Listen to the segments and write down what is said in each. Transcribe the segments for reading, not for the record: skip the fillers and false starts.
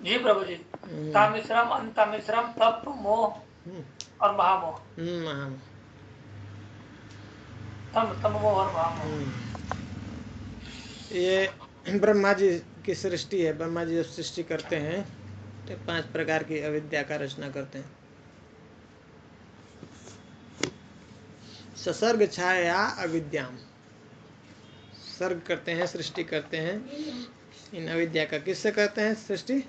जी प्रभु जी। तामिश्रम, अंतामिश्रम, तप, मोह और महामोह। महामोह। तम मोह और महामोह। ये ब्रह्मा जी की सृष्टि है। ब्रह्मा जी जब सृष्टि करते हैं तो 5 प्रकार की अविद्या का रचना करते हैं। ससर्ग छाया अविद्याम, सर्ग करते हैं, सृष्टि करते हैं इन अविद्या का। किससे करते हैं सृष्टि?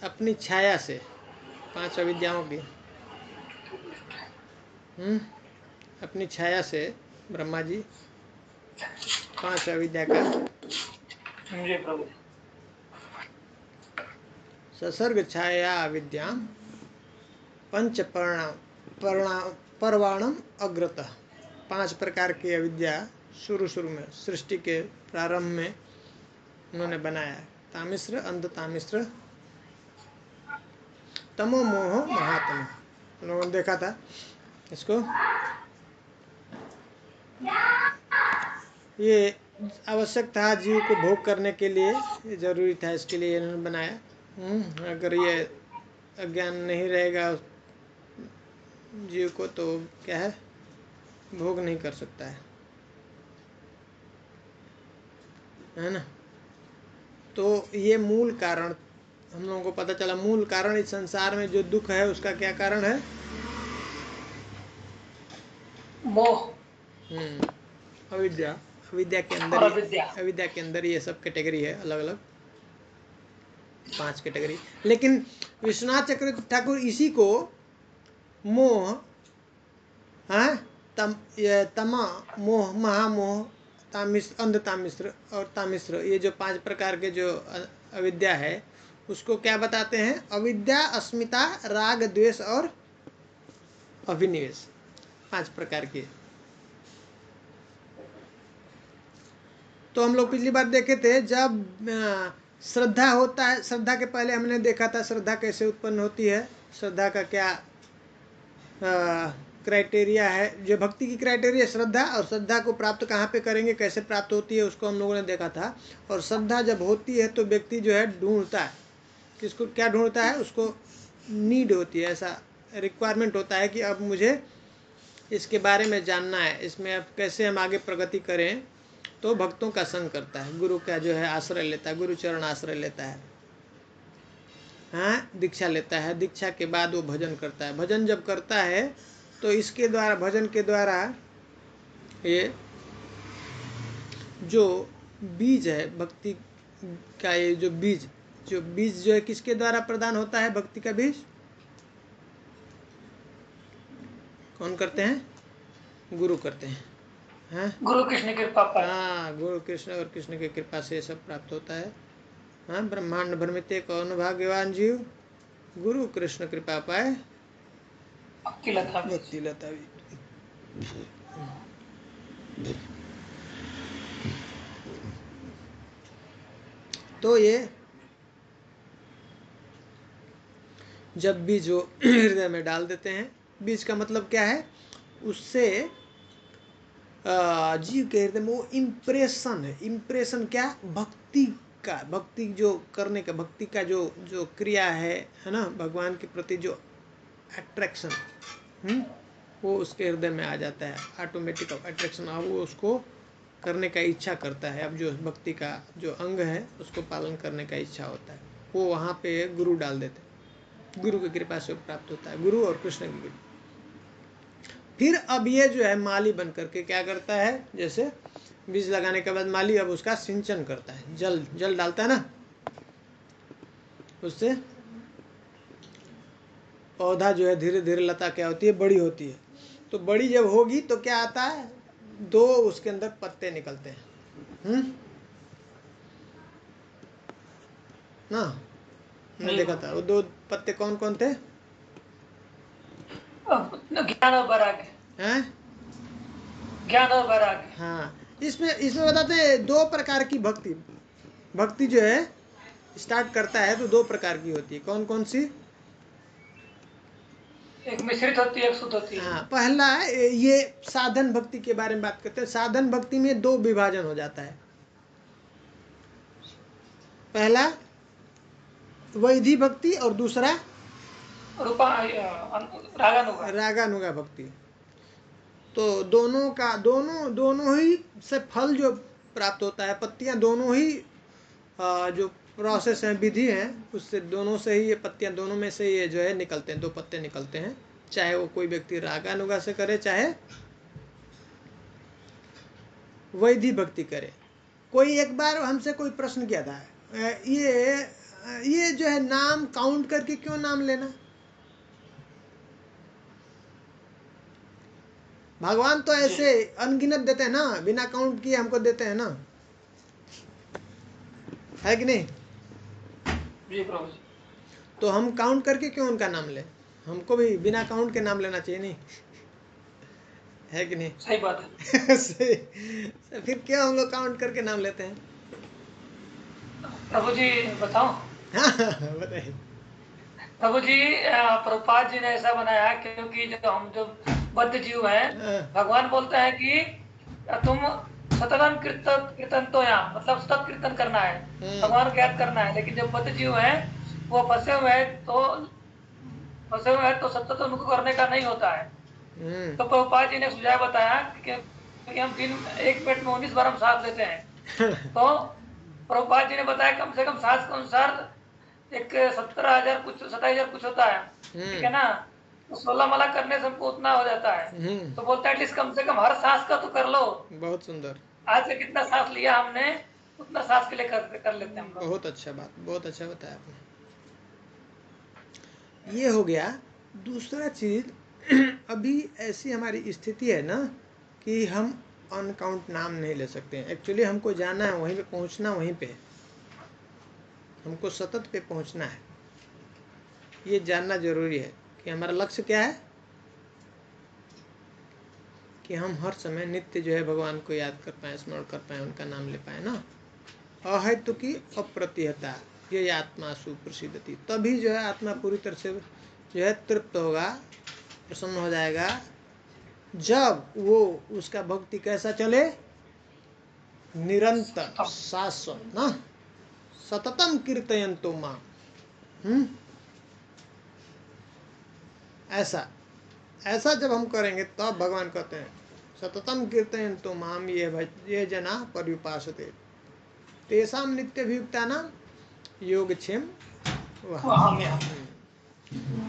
अपनी छाया से, 5 अविद्याओं की। अपनी छाया से ब्रह्मा जी 5 अविद्या का। जी प्रभु। ससर्ग छाया अविद्याम पंच पर्वाणम अग्रतः, 5 प्रकार की अविद्या शुरू में, सृष्टि के प्रारंभ में उन्होंने बनाया। तामिश्र, अंध तामिश्र, तमो मोह महातमो। लोगों ने देखा था इसको। ये आवश्यक था जीव को भोग करने के लिए, ये जरूरी था, इसके लिए इन्होंने बनाया। अगर ये अज्ञान नहीं रहेगा जीव को तो क्या है, भोग नहीं कर सकता है ना। तो ये मूल कारण हम लोगों को पता चला। मूल कारण इस संसार में जो दुख है उसका क्या कारण है? मोह अविद्या। अविद्या के अंदर और ये, अविद्या। अविद्या के अंदर ये सब कैटेगरी है, अलग अलग 5 कैटेगरी। लेकिन विश्वनाथ चक्रवर्ती ठाकुर इसी को मोह, तमा मोह, महामोह, तामिश्र, अंध तामिश्र और तामिश्र, ये जो 5 प्रकार के जो अविद्या है उसको क्या बताते हैं? अविद्या, अस्मिता, राग, द्वेष और अभिनिवेश, 5 प्रकार की। तो हम लोग पिछली बार देखे थे जब श्रद्धा होता है, श्रद्धा के पहले हमने देखा था श्रद्धा कैसे उत्पन्न होती है, श्रद्धा का क्या क्राइटेरिया है। जो भक्ति की क्राइटेरिया श्रद्धा, और श्रद्धा को प्राप्त कहाँ पे करेंगे, कैसे प्राप्त होती है, उसको हम लोगों ने देखा था। और श्रद्धा जब होती है तो व्यक्ति जो है ढूंढता है, किसको क्या ढूंढता है? उसको नीड होती है, ऐसा रिक्वायरमेंट होता है कि अब मुझे इसके बारे में जानना है, इसमें अब कैसे हम आगे प्रगति करें। तो भक्तों का संग करता है, गुरु का जो है आश्रय लेता है, गुरु चरण आश्रय लेता है, दीक्षा लेता है। दीक्षा के बाद वो भजन करता है। भजन जब करता है तो इसके द्वारा, भजन के द्वारा ये जो बीज है भक्ति का, ये जो बीज जो है किसके द्वारा प्रदान होता है? भक्ति का बीज कौन करते हैं? गुरु करते हैं। गुरु कृष्ण की कृपा पर। गुरु कृष्ण और कृष्ण की कृपा से सब प्राप्त होता है। ब्रह्मांड भ्रमिते कौन भाग्यवान जीव, गुरु कृष्ण कृपा पाए भक्ति लता बीज। भक्ति लता भी। तो ये जब बीज वो हृदय में डाल देते हैं, बीज का मतलब क्या है? उससे जीव के हृदय में वो इम्प्रेशन है। इम्प्रेशन क्या? भक्ति का, भक्ति जो करने का, भक्ति का जो जो क्रिया है ना, भगवान के प्रति जो अट्रैक्शन, वो उसके हृदय में आ जाता है। ऑटोमेटिक अट्रैक्शन, अब वो उसको करने का इच्छा करता है। अब जो भक्ति का जो अंग है उसको पालन करने का इच्छा होता है, वो वहाँ पे गुरु डाल देते हैं। गुरु की कृपा से प्राप्त होता है, गुरु और कृष्ण की कृपा। फिर अब ये जो है माली बन करके क्या करता है? जैसे बीज लगाने के बाद माली अब उसका सिंचन करता है, जल डालता है ना, उससे पौधा जो है धीरे धीरे लता क्या होती है? बड़ी होती है। तो बड़ी जब होगी तो क्या आता है? 2 उसके अंदर पत्ते निकलते हैं। ना हमने देखा था वो 2 पत्ते कौन कौन थे? ज्ञान और वैराग्य। हैं? ज्ञान और वैराग्य। इसमें बताते हैं 2 प्रकार की भक्ति। भक्ति जो है स्टार्ट करता है तो 2 प्रकार की होती है। कौन कौन सी? एक मिश्रित होती है, एक शुद्ध होती है। पहला ये साधन भक्ति के बारे में बात करते हैं। साधन भक्ति में 2 विभाजन हो जाता है। पहला वैधि भक्ति और दूसरा रागानुगा भक्ति। तो दोनों का दोनों ही से फल जो प्राप्त होता है, पत्तियां दोनों ही जो प्रोसेस है, विधि है, उससे दोनों से ही ये पत्तियां, दोनों में से ये जो है निकलते हैं, 2 पत्ते निकलते हैं। चाहे वो कोई व्यक्ति रागानुगा से करे चाहे वैधि भक्ति करे। कोई एक बार हमसे कोई प्रश्न किया था, ये जो है नाम काउंट करके क्यों नाम लेना? भगवान तो ऐसे अनगिनत देते हैं ना, बिना काउंट किए हमको देते हैं ना, है कि नहीं? जी प्रभु जी। तो हम काउंट करके क्यों उनका नाम लें? हमको भी बिना काउंट के नाम लेना चाहिए, नहीं है कि नहीं? सही बात है। फिर क्यों हम लोग काउंट करके नाम लेते हैं? प्रभु जी बताओ। बताइए। प्रभु जी, प्रभुपाद जी ने ऐसा बनाया क्योंकि जो बद्ध जीव हैं, भगवान बोलते हैं कि तुम सततम कीर्तन तो यहाँ मतलब सतत कीर्तन करना है, भगवान को याद करना है। लेकिन जो बद्ध जीव हैं वो फंसे हुए हैं तो सतत उनको करने का नहीं होता है। तो प्रभुपाद जी ने सुझाव बताया कि हम दिन 1 मिनट में 19 बार हम सांस लेते हैं। तो प्रभुपाद जी ने बताया कम से कम सांस के अनुसार एक 17,000 कुछ 27,000 कुछ होता है, ठीक है ना? तो 16 माला करने से हमको उतना हो जाता है। तो बोलता है एटलीस्ट कम से कम हर सांस का तो कर लो। बहुत सुंदर। आज से कितना सांस लिया हमने उतना सांस के लिए कर लेते हैं हम लोग। बहुत अच्छा बात, बहुत अच्छा बताया आपने। ये हो गया। दूसरा चीज, अभी ऐसी हमारी स्थिति है ना कि हम अनकाउंट नाम नहीं ले सकते हैं। एक्चुअली हमको जाना है, वहीं पे पहुंचना, वहीं पे हमको सतत पे पहुंचना है। ये जानना जरूरी है कि हमारा लक्ष्य क्या है, कि हम हर समय नित्य जो है भगवान को याद कर पाए, स्मरण कर पाए, उनका नाम ले पाए ना। अहेतु की अप्रतिहता ये आत्मा सुप्रसिद्धति, तभी जो है आत्मा पूरी तरह से जो है तृप्त होगा, प्रसन्न हो जाएगा, जब वो उसका भक्ति कैसा चले, निरंतर शाश्वत ना, सततम कीर्तयन्तो मां। ऐसा जब हम करेंगे तब तो भगवान कहते हैं सततम कीर्तयन्तो माम ये जना पर्युपासते तेषां नित्यभियुक्तानां योगक्षेम वहाम्यहम्।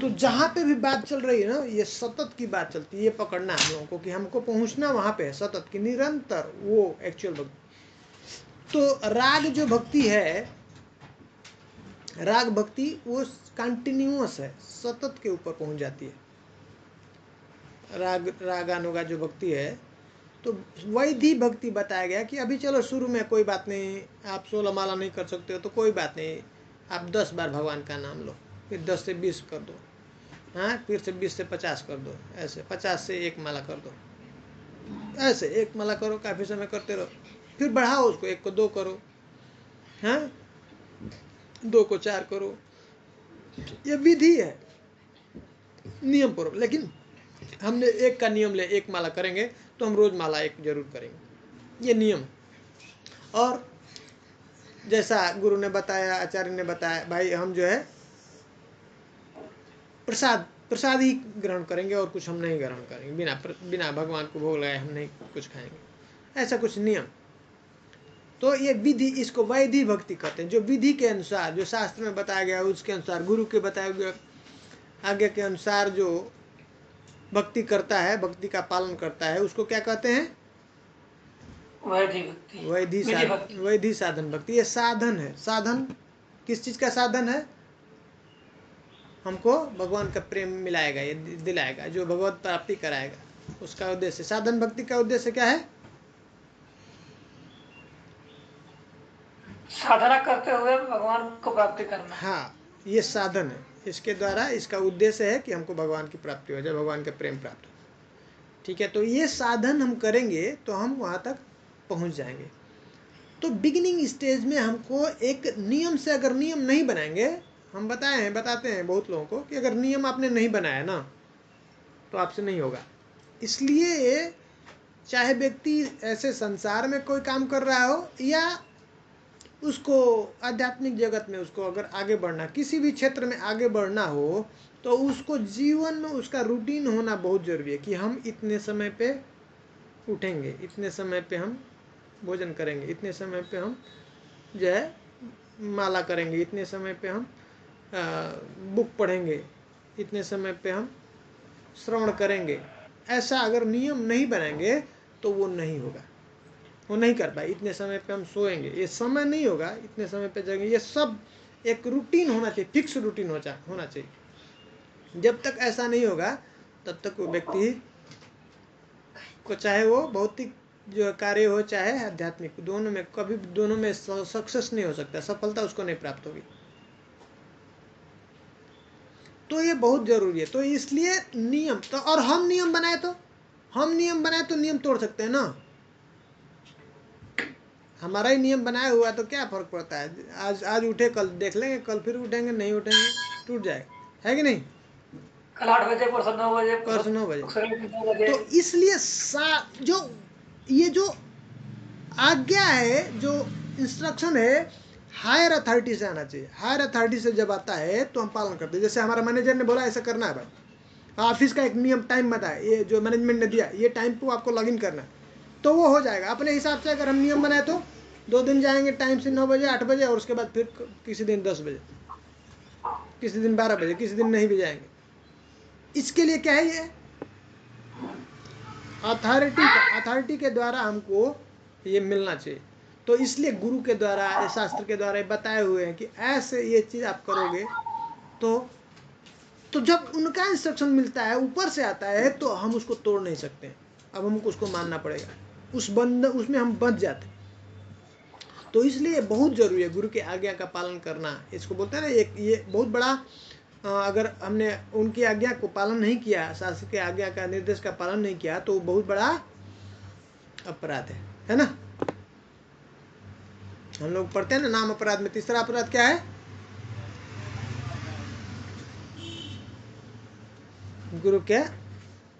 तो जहाँ पे भी बात चल रही है ना, ये सतत की बात चलती है। ये पकड़ना है हम लोगों को कि हमको पहुंचना वहां पे है, सतत की, निरंतर, वो एक्चुअल भक्ति। तो राग जो भक्ति है, राग भक्ति वो कंटिन्यूअस है, सतत के ऊपर पहुंच जाती है। रागानुगा जो भक्ति है, तो वैधि भक्ति बताया गया कि अभी चलो शुरू में कोई बात नहीं, आप 16 माला नहीं कर सकते हो तो कोई बात नहीं, आप 10 बार भगवान का नाम लो, फिर 10 से 20 कर दो, हाँ, फिर से 20 से 50 कर दो, ऐसे 50 से 1 माला कर दो, ऐसे 1 माला करो, काफ़ी समय करते रहो, फिर बढ़ाओ उसको, 1 को 2 करो, हाँ, 2 को 4 करो। ये विधि है, नियम पूर्वक। लेकिन हमने 1 का नियम ले, 1 माला करेंगे तो हम रोज माला 1 जरूर करेंगे, ये नियम। और जैसा गुरु ने बताया, आचार्य ने बताया, भाई हम जो है प्रसाद ही ग्रहण करेंगे और कुछ हम नहीं ग्रहण करेंगे, बिना भगवान को भोग लगाए हम नहीं कुछ खाएंगे, ऐसा कुछ नियम। तो ये विधि, इसको वैधि भक्ति कहते हैं। जो विधि के अनुसार, जो शास्त्र में बताया गया उसके अनुसार, गुरु के बताए हुए आज्ञा के अनुसार जो भक्ति करता है, भक्ति का पालन करता है, उसको क्या कहते हैं? वैधि साधन भक्ति। ये साधन है। साधन किस चीज का साधन है? हमको भगवान का प्रेम मिलाएगा, ये दिलाएगा, जो भगवत प्राप्ति कराएगा, उसका उद्देश्य। साधन भक्ति का उद्देश्य क्या है? साधना करते हुए भगवान को प्राप्ति करना। हाँ, ये साधन है। इसके द्वारा इसका उद्देश्य है कि हमको भगवान की प्राप्ति हो जाए, भगवान का प्रेम प्राप्त हो। ठीक है, तो ये साधन हम करेंगे तो हम वहाँ तक पहुँच जाएंगे। तो बिगिनिंग स्टेज में हमको एक नियम से, अगर नियम नहीं बनाएंगे, हम बताते हैं बहुत लोगों को कि अगर नियम आपने नहीं बनाया ना तो आपसे नहीं होगा। इसलिए चाहे व्यक्ति ऐसे संसार में कोई काम कर रहा हो या उसको आध्यात्मिक जगत में उसको अगर आगे बढ़ना, किसी भी क्षेत्र में आगे बढ़ना हो, तो उसको जीवन में उसका रूटीन होना बहुत ज़रूरी है कि हम इतने समय पे उठेंगे, इतने समय पे हम भोजन करेंगे, इतने समय पे हम जो है माला करेंगे, इतने समय पे हम बुक पढ़ेंगे, इतने समय पे हम श्रवण करेंगे। ऐसा अगर नियम नहीं बनाएंगे तो वो नहीं होगा, वो नहीं कर पाए। इतने समय पे हम सोएंगे, ये समय नहीं होगा, इतने समय पे जाएंगे, ये सब एक रूटीन होना चाहिए, फिक्स रूटीन होना चाहिए। जब तक ऐसा नहीं होगा तब तक वो व्यक्ति को, चाहे वो भौतिक जो कार्य हो चाहे आध्यात्मिक, दोनों में कभी दोनों में सक्सेस नहीं हो सकता, सफलता उसको नहीं प्राप्त होगी। तो ये बहुत जरूरी है। तो इसलिए नियम तो, और हम नियम बनाए तो नियम तोड़ सकते हैं ना। हमारा ही नियम बनाया हुआ तो क्या फर्क पड़ता है, आज उठे कल देख लेंगे, कल फिर उठेंगे, नहीं उठेंगे टूट जाएगा, है कि नहीं। कल 8 बजे, परसों 9 बजे, परसों 9 बजे। परसों 9 बजे। तो इसलिए जो ये जो आज्ञा है, जो इंस्ट्रक्शन है, हायर अथॉरिटी से आना चाहिए। हायर अथॉरिटी से जब आता है तो हम पालन करते हैं। जैसे हमारा मैनेजर ने बोला ऐसा करना है भाई, ऑफिस का एक नियम टाइम बताया, ये जो मैनेजमेंट ने दिया, ये टाइम पे आपको लॉगिन करना है, तो वो हो जाएगा अपने हिसाब से। अगर हम नियम बनाए तो 2 दिन जाएंगे टाइम से 9 बजे 8 बजे, और उसके बाद फिर किसी दिन 10 बजे, किसी दिन 12 बजे, किसी दिन नहीं भी जाएंगे। इसके लिए क्या है, ये अथॉरिटी के द्वारा हमको ये मिलना चाहिए। तो इसलिए गुरु के द्वारा, शास्त्र के द्वारा बताए हुए हैं कि ऐसे ये चीज़ आप करोगे तो जब उनका इंस्ट्रक्शन मिलता है, ऊपर से आता है, तो हम उसको तोड़ नहीं सकते। अब हमको उसको मानना पड़ेगा, उसमें हम बंध जाते। तो इसलिए बहुत जरूरी है गुरु की आज्ञा का पालन करना। इसको बोलते हैं ना, एक ये बहुत बड़ा, अगर हमने उनकी आज्ञा को पालन नहीं किया, शास्त्र की आज्ञा का, निर्देश का पालन नहीं किया, तो बहुत बड़ा अपराध है ना। हम लोग पढ़ते हैं ना, नाम अपराध में तीसरा अपराध क्या है, गुरु के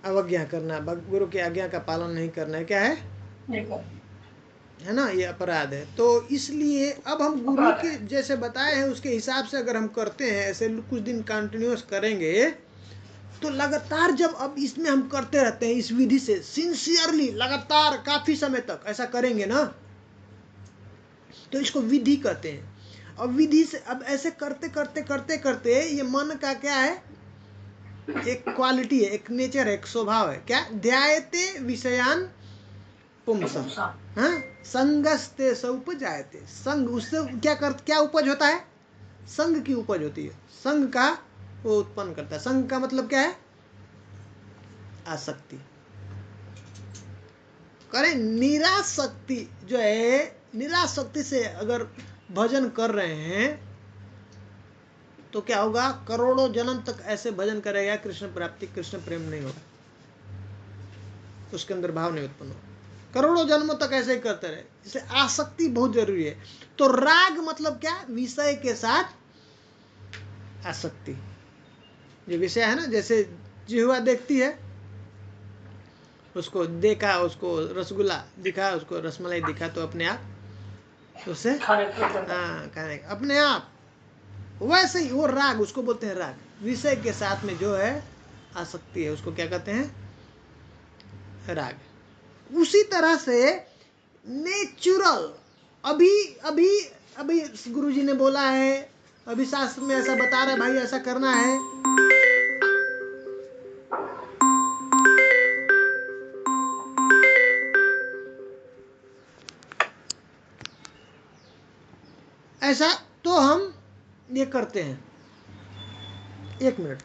अवज्ञा करना, गुरु की आज्ञा का पालन नहीं करना है, क्या है ना, ये अपराध है। तो इसलिए अब हम गुरु के जैसे बताए हैं उसके हिसाब से अगर हम करते हैं, ऐसे कुछ दिन कंटिन्यूस करेंगे, तो लगातार जब अब इसमें हम करते रहते हैं, इस विधि से सिंसियरली लगातार काफी समय तक ऐसा करेंगे ना, तो इसको विधि कहते हैं। अब विधि से अब ऐसे करते करते करते करते ये मन का क्या है, एक क्वालिटी है, एक नेचर है, एक स्वभाव है, क्या, ध्यायते विषयान पुंसम, हाँ, संगस्ते उपजायते, संग, उससे क्या उपज होता है, संग की उपज होती है, संग का वो उत्पन्न करता है। संग का मतलब क्या है, आसक्ति। करें निरासक्ति जो है, निरासक्ति से अगर भजन कर रहे हैं तो क्या होगा, करोड़ों जन्म तक ऐसे भजन करेगा, कृष्ण प्राप्ति, कृष्ण प्रेम नहीं होगा, उसके अंदर भाव नहीं उत्पन्न होगा, करोड़ों जन्मों तक ऐसे ही करते रहे। इसलिए आसक्ति बहुत जरूरी है। तो राग मतलब क्या, विषय के साथ आसक्ति। जो विषय है ना, जैसे जिह्वा देखती है, उसको देखा, उसको रसगुल्ला दिखा, उसको रसमलाई दिखा, तो अपने आप उससे खाने अपने आप, वैसे ही वो राग, उसको बोलते हैं राग। विषय के साथ में जो है आसक्ति है, उसको क्या कहते हैं, राग। उसी तरह से नेचुरल, अभी अभी अभी गुरुजी ने बोला है, अभी शास्त्र में ऐसा बता रहा है, भाई ऐसा करना है, ऐसा, तो हम ये करते हैं। 1 मिनट।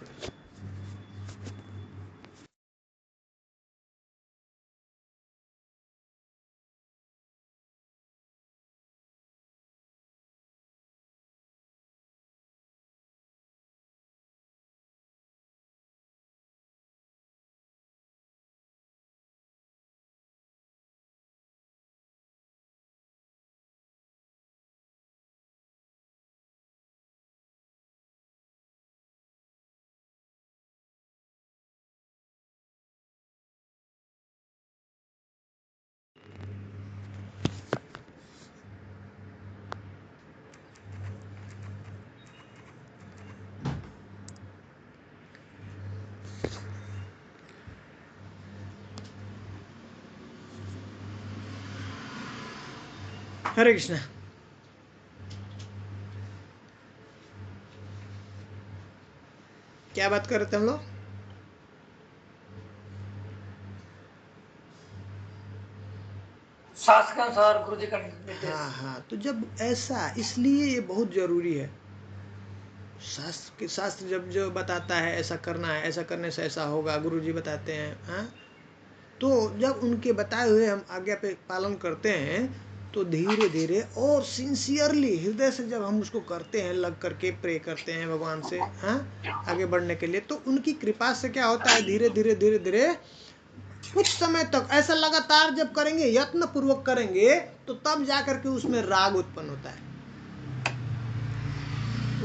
हरे कृष्णा। क्या बात कर रहे थे हम लोग? शास्त्र के अनुसार गुरु जी का निर्देश। हाँ हाँ, तो जब ऐसा, इसलिए ये बहुत जरूरी है। शास्त्र जब जो बताता है ऐसा करना है, ऐसा करने से ऐसा होगा, गुरु जी बताते हैं, हाँ, तो जब उनके बताए हुए हम आज्ञा पे पालन करते हैं तो धीरे धीरे और सिंसियरली हृदय से जब हम उसको करते हैं, लग करके प्रे करते हैं भगवान से, हाँ, आगे बढ़ने के लिए, तो उनकी कृपा से क्या होता है, धीरे धीरे धीरे धीरे कुछ समय तक ऐसा लगातार जब करेंगे, यत्न पूर्वक करेंगे, तो तब जाकर के उसमें राग उत्पन्न होता है,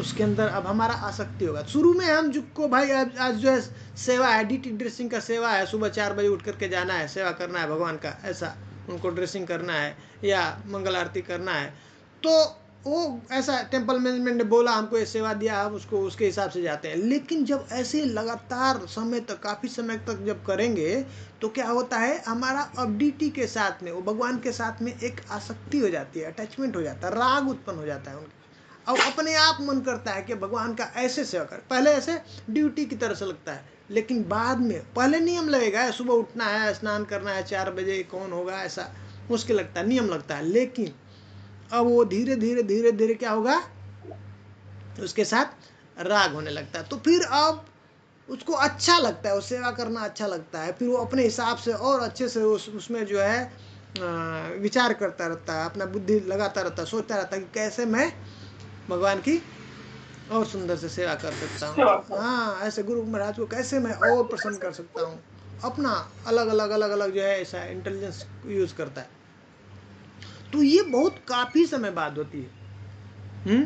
उसके अंदर अब हमारा आसक्ति होगा। शुरू में हम को भाई आज जो है सेवा है, डीटी ड्रेसिंग का सेवा है, सुबह 4 बजे उठ करके जाना है, सेवा करना है भगवान का, ऐसा उनको ड्रेसिंग करना है या मंगल आरती करना है, तो वो ऐसा टेम्पल मैनेजमेंट ने बोला, हमको ये सेवा दिया, हम उसको उसके हिसाब से जाते हैं। लेकिन जब ऐसे लगातार समय तक, काफ़ी समय तक जब करेंगे, तो क्या होता है, हमारा अब डीटी के साथ में, वो भगवान के साथ में एक आसक्ति हो जाती है, अटैचमेंट हो जाता है, राग उत्पन्न हो जाता है उनके, अब अपने आप मन करता है कि भगवान का ऐसे सेवा कर। पहले ऐसे ड्यूटी की तरह से लगता है, लेकिन बाद में पहले नियम लगेगा, सुबह उठना है, स्नान करना है, 4 बजे कौन होगा, ऐसा मुश्किल लगता है, नियम लगता है। लेकिन अब वो धीरे धीरे धीरे धीरे क्या होगा, उसके साथ राग होने लगता है, तो फिर अब उसको अच्छा लगता है, वो सेवा करना अच्छा लगता है, फिर वो अपने हिसाब से और अच्छे से उसमें जो है विचार करता रहता है, अपना बुद्धि लगाता रहता है, सोचता रहता है कि कैसे मैं भगवान की और सुंदर से सेवा कर सकता हूँ, हाँ, ऐसे गुरु महाराज को कैसे मैं और प्रसन्न कर सकता हूँ, अपना अलग अलग जो है ऐसा इंटेलिजेंस यूज करता है। तो ये बहुत काफी समय बाद होती है।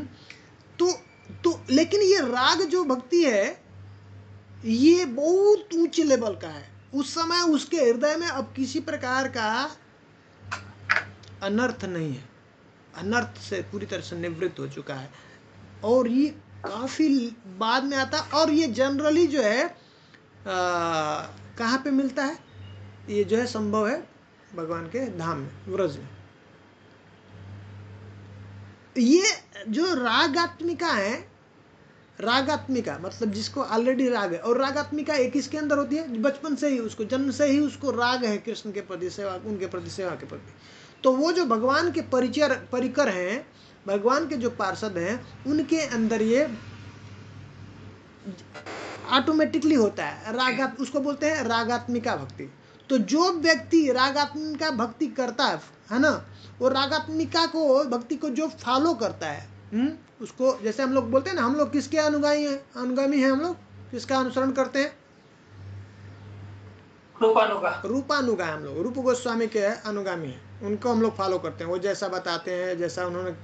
तो लेकिन ये राग जो भक्ति है, ये बहुत ऊंचे लेवल का है। उस समय उसके हृदय में अब किसी प्रकार का अनर्थ नहीं है, अनर्थ से पूरी तरह से निवृत्त हो चुका है, और ये काफी बाद में आता, और ये जनरली जो है कहाँ पे मिलता है, ये जो है संभव है भगवान के धाम में, व्रज में। ये जो रागात्मिका है, रागात्मिका मतलब जिसको ऑलरेडी राग है, और रागात्मिका एक इसके अंदर होती है, बचपन से ही उसको, जन्म से ही उसको राग है कृष्ण के प्रति, सेवा, उनके प्रति, सेवा के प्रति। तो वो जो भगवान के परिकर हैं, भगवान के जो पार्षद हैं, उनके अंदर ये ऑटोमेटिकली होता है राग, उसको बोलते हैं रागात्मिका भक्ति। तो जो व्यक्ति रागात्मिका भक्ति करता है ना, वो रागात्मिका को, भक्ति को जो फॉलो करता है, उसको, जैसे हम लोग बोलते हैं ना, हम लोग किसके अनुगामी हैं, हम लोग किसका अनुसरण करते हैं, रूपानुगा, हम लोग रूप गोस्वामी के अनुगामी हैं, उनको हम लोग फॉलो करते हैं, वो जैसा बताते हैं, जैसा उन्होंने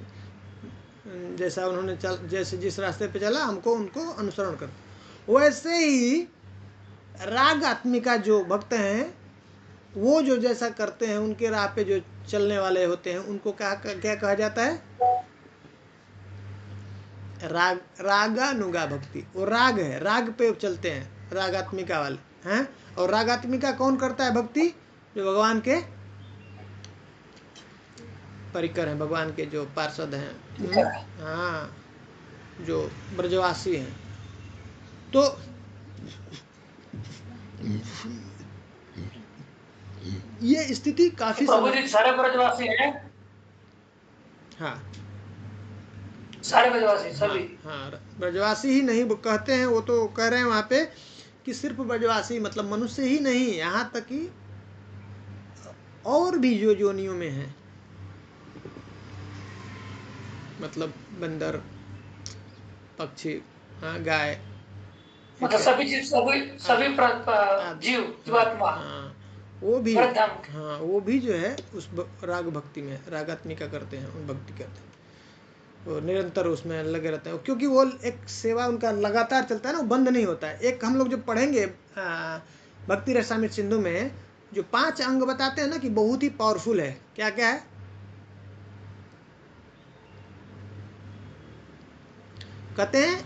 जैसे जिस रास्ते पे चला, हमको उनको अनुसरण करते। वैसे ही राग आत्मिका जो भक्त हैं, वो जो जैसा करते हैं, उनके राह पे जो चलने वाले होते हैं, उनको क्या कहा जाता है, रागानुगा भक्ति। वो राग है, राग पे चलते हैं रागात्मिका वाले हैं। और रागात्मिका कौन करता है भक्ति, जो भगवान के परिकर हैं, भगवान के जो पार्षद हैं, हाँ, जो ब्रजवासी हैं। तो ये स्थिति काफी सारे ब्रजवासी हैं, हाँ, सारे ब्रजवासी सभी, हाँ, ब्रजवासी ही नहीं कहते हैं, वो तो कह रहे हैं वहां पे कि सिर्फ ब्रजवासी मतलब मनुष्य ही नहीं, यहाँ तक कि और भी जो योनियों में है, मतलब बंदर, पक्षी, हाँ, गाय, मतलब सभी जीव, जीवात्मा, हाँ, वो भी, हाँ, वो भी जो है उस राग भक्ति में रागात्मिका करते हैं, उन भक्ति करते हैं, वो निरंतर उसमें लगे रहते हैं, क्योंकि वो एक सेवा उनका लगातार चलता है ना, वो बंद नहीं होता है। एक हम लोग जो पढ़ेंगे भक्ति रसामृत सिंधु में, जो 5 अंग बताते हैं ना कि बहुत ही पावरफुल है, क्या क्या है, कहते हैं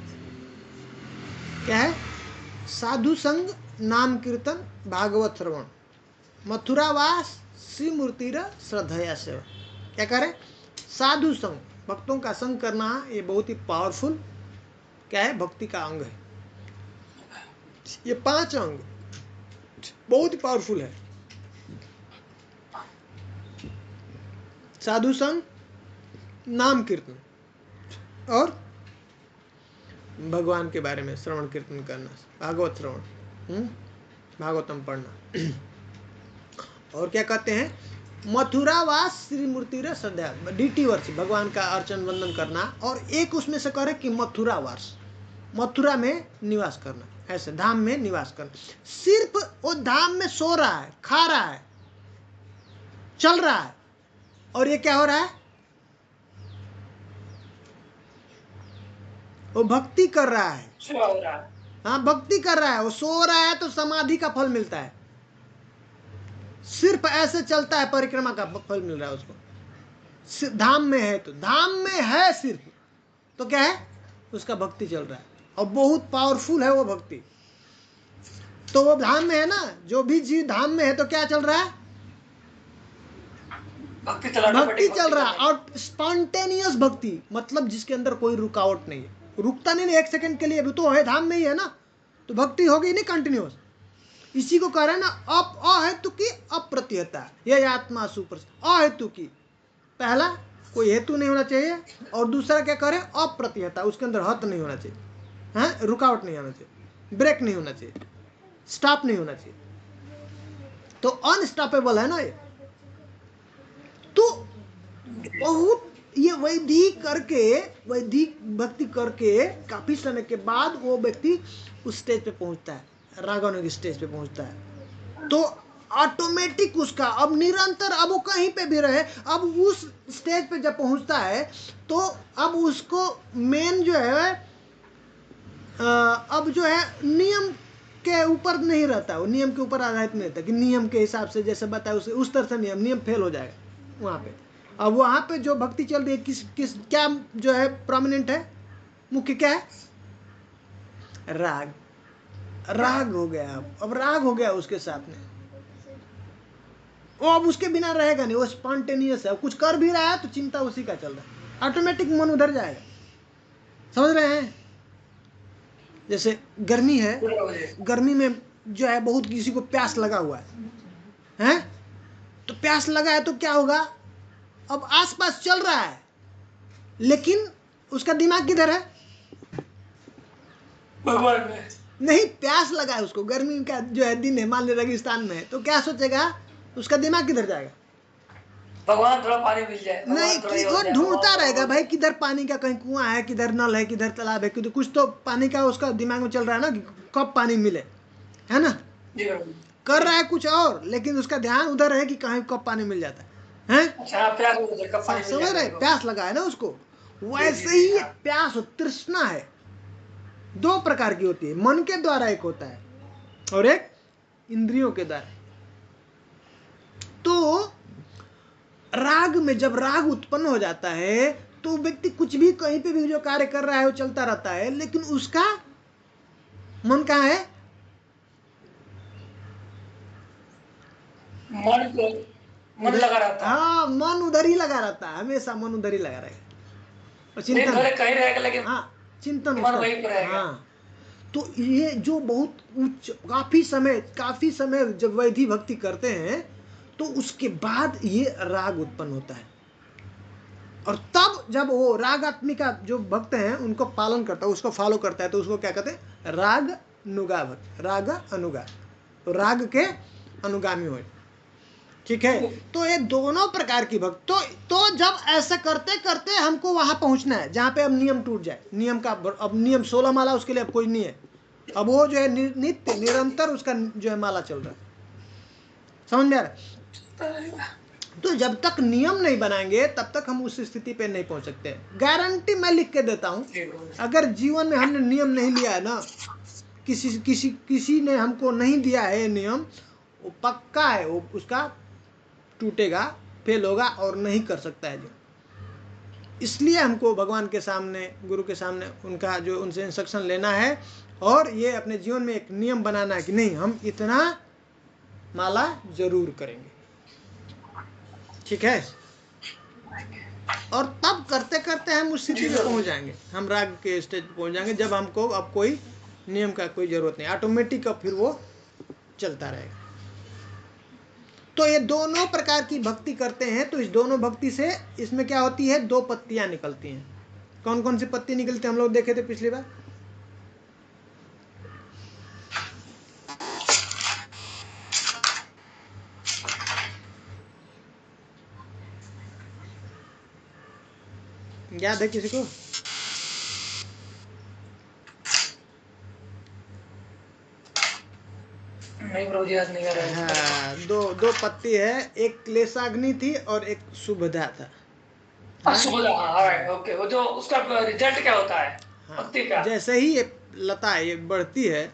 क्या है, साधु संग, नाम कीर्तन, भागवत श्रवण, मथुरावास, श्री मूर्तिर श्रद्धया सेवा। क्या करें, साधु संग, भक्तों का संग करना, ये बहुत ही पावरफुल क्या है, भक्ति का अंग है। ये 5 अंग बहुत ही पावरफुल है। साधु संग, नाम कीर्तन और भगवान के बारे में श्रवण कीर्तन करना, भागवत श्रवण, भागवतम पढ़ना। और क्या कहते हैं, मथुरावास श्री मूर्ति रे श्रद्धा, डीटी वर्ष भगवान का अर्चन वंदन करना। और एक उसमें से करे कि मथुरावास, मथुरा में निवास करना, ऐसे धाम में निवास करना। सिर्फ वो धाम में सो रहा है, खा रहा है, चल रहा है, और ये क्या हो रहा है, वो भक्ति कर रहा है। हाँ, भक्ति कर रहा है, वो सो रहा है तो समाधि का फल मिलता है। सिर्फ ऐसे चलता है, परिक्रमा का फल मिल रहा है उसको। धाम में है तो, धाम में है सिर्फ तो क्या है, उसका भक्ति चल रहा है, और बहुत पावरफुल है वो भक्ति। तो वो धाम में है ना, जो भी जीव धाम में है तो क्या चल रहा है, भक्ति चल रहा है। और स्पॉन्टेनियस भक्ति, मतलब जिसके अंदर कोई रुकावट नहीं है, रुकता नहीं 1 सेकंड के लिए, अभी तो है धाम में ही है ना, तो भक्ति होगी नहीं कंटिन्यूस। इसी को कह रहे हैं ना, अहेतु की अप्रतिहता, ये आत्मा सुपर। अहेतु की, पहला कोई हेतु नहीं होना चाहिए, और दूसरा क्या करे, अप्रतिहता, उसके अंदर हत नहीं होना चाहिए, हाँ, रुकावट नहीं होना चाहिए, ब्रेक नहीं होना चाहिए, स्टॉप नहीं होना चाहिए। तो अनस्टॉपेबल है ना ये। तो बहुत ये वैदिक भक्ति करके काफी समय के बाद वो व्यक्ति उस स्टेज पे पहुंचता है, रागानुग स्टेज पे पहुंचता है। तो ऑटोमेटिक उसका अब निरंतर, अब वो कहीं पे भी रहे, अब उस स्टेज पे जब पहुंचता है तो अब उसको मेन जो है अब जो है नियम के ऊपर नहीं रहता, वो नियम के ऊपर आधारित नहीं रहता कि नियम के हिसाब से जैसे बताया उस तरह से नियम फेल हो जाएगा वहाँ पे। अब वहाँ पे जो भक्ति चल रही है, किस क्या जो है प्रोमिनेंट है, मुख्य क्या है, राग हो गया। अब राग हो गया उसके साथ में, वो अब उसके बिना रहेगा नहीं, वो स्पॉन्टेनियस है, कुछ कर भी रहा है तो चिंता उसी का चल रहा है, ऑटोमेटिक मन उधर जाएगा। समझ रहे हैं? जैसे गर्मी है, गर्मी में जो है बहुत किसी को प्यास लगा हुआ है, तो प्यास लगा है तो क्या होगा, अब आसपास चल रहा है लेकिन उसका दिमाग किधर है, भगवान में नहीं। प्यास लगा है उसको, गर्मी का जो है दिन है, मान लीजिए रेगिस्तान में है, तो क्या सोचेगा, उसका दिमाग किधर जाएगा, भगवान थोड़ा पानी मिल जाए, नहीं, वो ढूंढता रहेगा भाई, किधर पानी का कहीं कुआं है, किधर नल है, किधर तालाब है, किधर कुछ तो पानी का उसका दिमाग में चल रहा है ना, कि कब पानी मिले, है ना। कर रहा है कुछ और, लेकिन उसका ध्यान उधर है कि कहीं कब पानी मिल जाता है। समझ रहे, प्यास लगा है ना उसको। वैसे ही प्यास तृष्णा है, 2 प्रकार की होती है, मन के द्वारा एक होता है और एक इंद्रियों के द्वारा। तो राग में जब राग उत्पन्न हो जाता है तो व्यक्ति कुछ भी कहीं पे भी जो कार्य कर रहा है वो चलता रहता है, लेकिन उसका मन कहाँ है, मन लगा रहता है। हाँ, मन उधर ही लगा रहता है, हमेशा मन उधर ही लगा रहेगा, और चिंतन कहीं रहेगा, लेकिन हाँ, चिंतन मन वहीं पर रहेगा। हाँ। तो ये जो बहुत उच्च काफी समय जब वैधि भक्ति करते हैं तो उसके बाद ये राग उत्पन्न होता है, और तब जब वो रागात्मिका जो भक्त हैं उनको पालन करता है, उसको फॉलो करता है, तो उसको क्या कहते हैं, राग अनुगा भक्त, राग अनुगा, तो राग के अनुगामी हो। ठीक है, तो ये दोनों प्रकार की भक्त। तो जब ऐसा करते करते हमको वहां पहुंचना है जहां पे अब नियम टूट जाए, नियम का अब नियम 16 माला उसके लिए अब कोई नहीं है, अब वो जो है नित्य निरंतर उसका जो है माला चल रहा है। समझ में आ रहा है? तो जब तक नियम नहीं बनाएंगे तब तक हम उस स्थिति पे नहीं पहुंच सकते। गारंटी मैं लिख के देता हूं, अगर जीवन में हमने नियम नहीं लिया है ना, किसी ने हमको नहीं दिया है नियम, वो पक्का है वो उसका टूटेगा, फेल होगा और नहीं कर सकता है जो। इसलिए हमको भगवान के सामने, गुरु के सामने उनका जो उनसे इंस्ट्रक्शन लेना है, और ये अपने जीवन में एक नियम बनाना है कि नहीं, हम इतना माला जरूर करेंगे। ठीक है, और तब करते करते हम उस स्थिति में पहुंच जाएंगे, हम राग के स्टेज पे पहुंच जाएंगे जब हमको अब कोई नियम का कोई जरूरत नहीं, ऑटोमेटिक अब फिर वो चलता रहेगा। तो ये दोनों प्रकार की भक्ति करते हैं, तो इस दोनों भक्ति से इसमें क्या होती है, दो पत्तियां निकलती हैं। कौन कौन सी पत्ती निकलती हैं हम लोग देखे थे पिछली बार? याद है किसी को? नहीं प्रभु जी, याद नहीं आ रहा है। हाँ, दो पत्ती है, एक क्लेशाग्नि थी और एक शुभदा था। ओके, वो जो उसका रिजल्ट क्या होता है? पत्ती का जैसे ही ये लता ये बढ़ती है,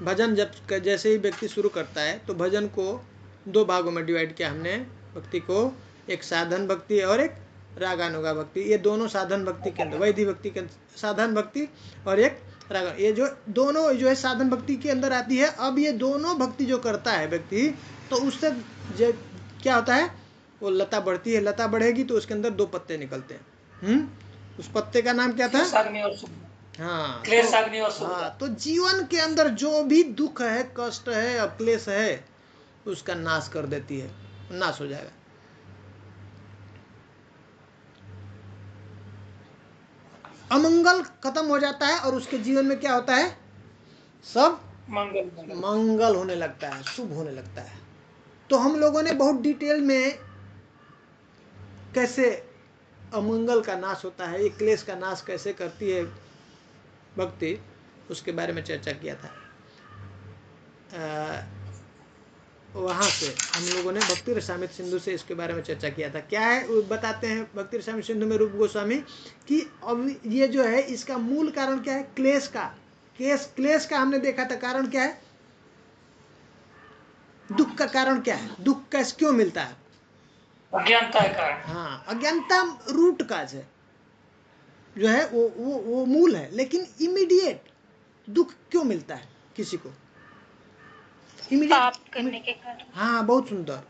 भजन जब जैसे ही व्यक्ति शुरू करता है तो भजन को दो भागों में डिवाइड किया हमने भक्ति को, एक साधन भक्ति और एक रागानुगा भक्ति। ये दोनों साधन भक्ति के अंदर, वैदिक भक्ति के साधन भक्ति और एक राग, ये जो दोनों जो है साधन भक्ति के अंदर आती है। अब ये दोनों भक्ति जो करता है व्यक्ति, तो उससे क्या होता है, वो लता बढ़ती है, लता बढ़ेगी तो उसके अंदर दो पत्ते निकलते हैं। उस पत्ते का नाम क्या था? हाँ, तो जीवन के अंदर जो भी दुख है, कष्ट है, क्लेश है, उसका नाश कर देती है, नाश हो जाएगा। अमंगल खत्म हो जाता है और उसके जीवन में क्या होता है, सब मंगल होने लगता है, शुभ होने लगता है। तो हम लोगों ने बहुत डिटेल में कैसे अमंगल का नाश होता है, ये क्लेश का नाश कैसे करती है भक्ति, उसके बारे में चर्चा किया था। वहाँ से हम लोगों ने भक्ति रसामृत सिंधु से इसके बारे में चर्चा किया था। क्या है बताते हैं भक्ति रसामृत सिंधु में रूप गोस्वामी कि अब ये जो है इसका मूल कारण क्या है, क्लेश का। क्लेश का हमने देखा था कारण क्या है, दुख का कारण क्या है, दुख कैसे क्यों मिलता है, अज्ञानता है कारण। हाँ, अज्ञानता रूट काज है, जो है वो मूल है। लेकिन इमीडिएट दुख क्यों मिलता है किसी को, पाप करने के कारण। हाँ, बहुत सुंदर।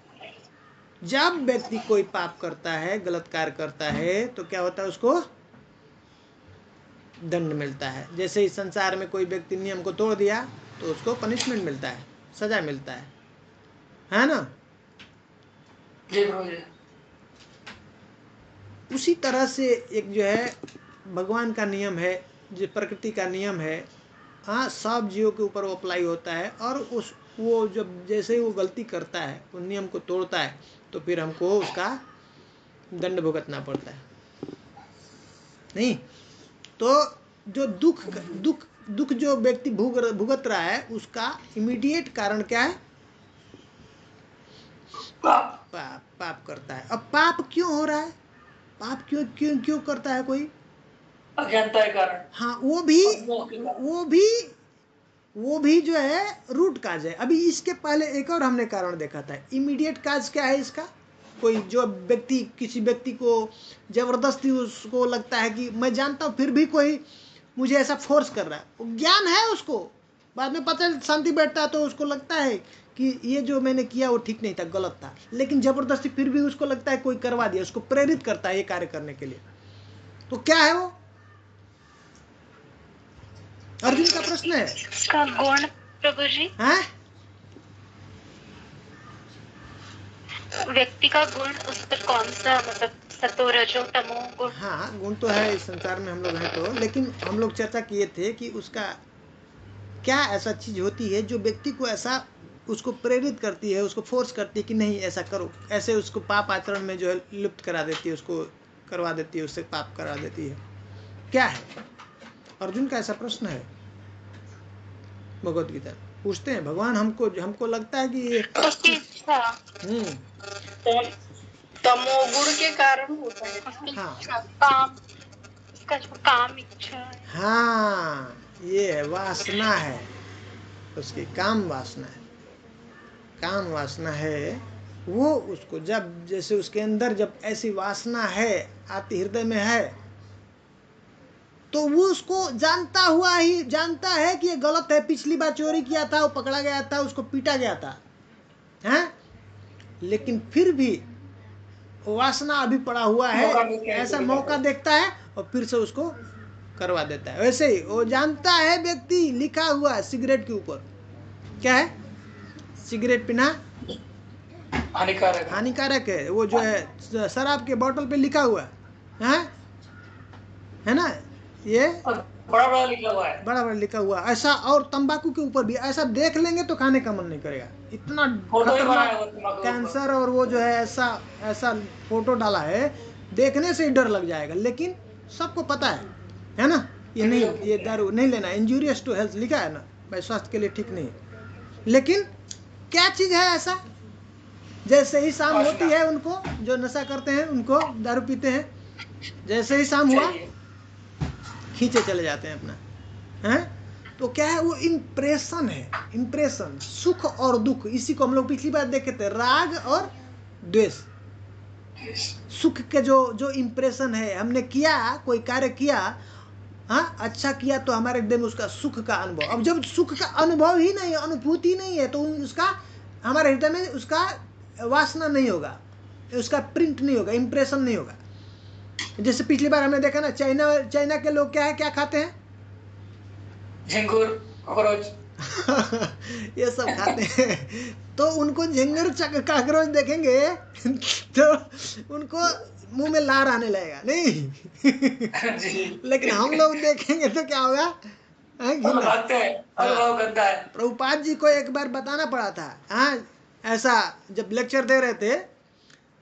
जब व्यक्ति कोई पाप करता है, गलत कार्य करता है, तो क्या होता है, उसको दंड मिलता है। जैसे इस संसार में कोई व्यक्ति नियम को तोड़ दिया तो उसको पनिशमेंट मिलता है, सजा मिलता है ना। उसी तरह से एक जो है भगवान का नियम है, जो प्रकृति का नियम है, हाँ, सब जीवों के ऊपर वो अप्लाई होता है। और वो जब जैसे ही वो गलती करता है, वो नियम को तोड़ता है, तो फिर हमको उसका दंड भुगतना पड़ता है। नहीं तो जो दुख जो व्यक्ति भुगत रहा है, उसका इमीडिएट कारण क्या है, पाप करता है। अब पाप क्यों हो रहा है, पाप क्यों करता है कोई, अज्ञानता के कारण। हाँ, वो भी जो है रूट काज है। अभी इसके पहले एक और हमने कारण देखा था, इमीडिएट काज क्या है इसका, कोई जो व्यक्ति किसी व्यक्ति को जबरदस्ती उसको लगता है कि मैं जानता हूँ फिर भी कोई मुझे ऐसा फोर्स कर रहा है, वो ज्ञान है उसको, बाद में पता शांति बैठता है तो उसको लगता है कि ये जो मैंने किया वो ठीक नहीं था, गलत था, लेकिन जबरदस्ती फिर भी उसको लगता है कोई करवा दिया, उसको प्रेरित करता है ये कार्य करने के लिए। तो क्या है वो, अर्जुन का प्रश्न है। का गुण प्रभु जी, हैं? व्यक्ति का गुण उस पर कौन सा, मतलब सतो रजो तमो गुण। हाँ, गुण तो है इस संसार में हम लोग हैं तो, लेकिन हम लोग चर्चा किए थे कि उसका क्या ऐसा चीज होती है जो व्यक्ति को ऐसा उसको प्रेरित करती है, उसको फोर्स करती है कि नहीं ऐसा करो, ऐसे उसको पाप आचरण में जो है लिप्त करा देती है, उसको करवा देती है, उससे पाप करा देती है। क्या है, अर्जुन का ऐसा प्रश्न है। भगवत गीता पूछते हैं भगवान, हमको लगता है कि तमोगुण के कारण होता है। हाँ, काम इच्छा। हाँ, ये है वासना है, उसकी काम वासना है, काम वासना है। वो उसको जब जैसे उसके अंदर जब ऐसी वासना है आती, हृदय में है, तो वो उसको जानता है कि ये गलत है, पिछली बार चोरी किया था, वो पकड़ा गया था, उसको पीटा गया था, हैं? लेकिन फिर भी वासना अभी पड़ा हुआ मौका मिल है, गया ऐसा पूरी मौका करने देखता है और फिर से उसको करवा देता है। वैसे ही वो जानता है व्यक्ति, लिखा हुआ है सिगरेट के ऊपर, क्या है, सिगरेट पीना हानिकारक है। हानिकारक है, वो जो है शराब के बोतल पे लिखा हुआ है ना, ये और बड़ा बड़ा लिखा हुआ है। बड़ा बड़ा लिखा हुआ ऐसा। और तंबाकू के ऊपर भी ऐसा देख लेंगे तो खाने का मन नहीं करेगा, इतना फोटो ही बनाया खतरनाक हुआ तंबाकू के ऊपर। कैंसर। और वो जो है ऐसा ऐसा फोटो डाला है, देखने से ही डर लग जाएगा, लेकिन सबको पता है ना, ये नहीं, ये दारू नहीं लेना, इंजूरियस टू हेल्थ लिखा है ना, भाई स्वास्थ्य के लिए ठीक नहीं है। लेकिन क्या चीज है ऐसा, जैसे ही शाम होती है, उनको जो नशा करते हैं, उनको दारू पीते हैं, जैसे ही शाम हुआ चाहिए। खींचे चले जाते हैं अपना, हैं। तो क्या है, वो इम्प्रेशन है, इम्प्रेशन, सुख और दुख, इसी को हम लोग पिछली बार देखे थे, राग और द्वेष। सुख के जो इम्प्रेशन है, हमने किया, कोई कार्य किया, हाँ अच्छा किया, तो हमारे हृदय में उसका सुख का अनुभव। अब जब सुख का अनुभव ही नहीं है, अनुभूति नहीं है, तो उसका हमारे हृदय में उसका वासना नहीं होगा, उसका प्रिंट नहीं होगा, इम्प्रेशन नहीं होगा। जैसे पिछली बार हमने देखा ना, चाइना के लोग क्या है, क्या खाते हैं, झिंगुर, कॉकरोच ये सब खाते हैं। तो उनको झिंगुर काकरोच देखेंगे तो उनको मुंह में लार आने लगेगा नहीं। लेकिन हम लोग देखेंगे तो क्या होगा, भागते हैं, अनुभव गंदा है। प्रभुपाद जी को एक बार बताना पड़ा था, हाँ ऐसा जब लेक्चर दे रहे थे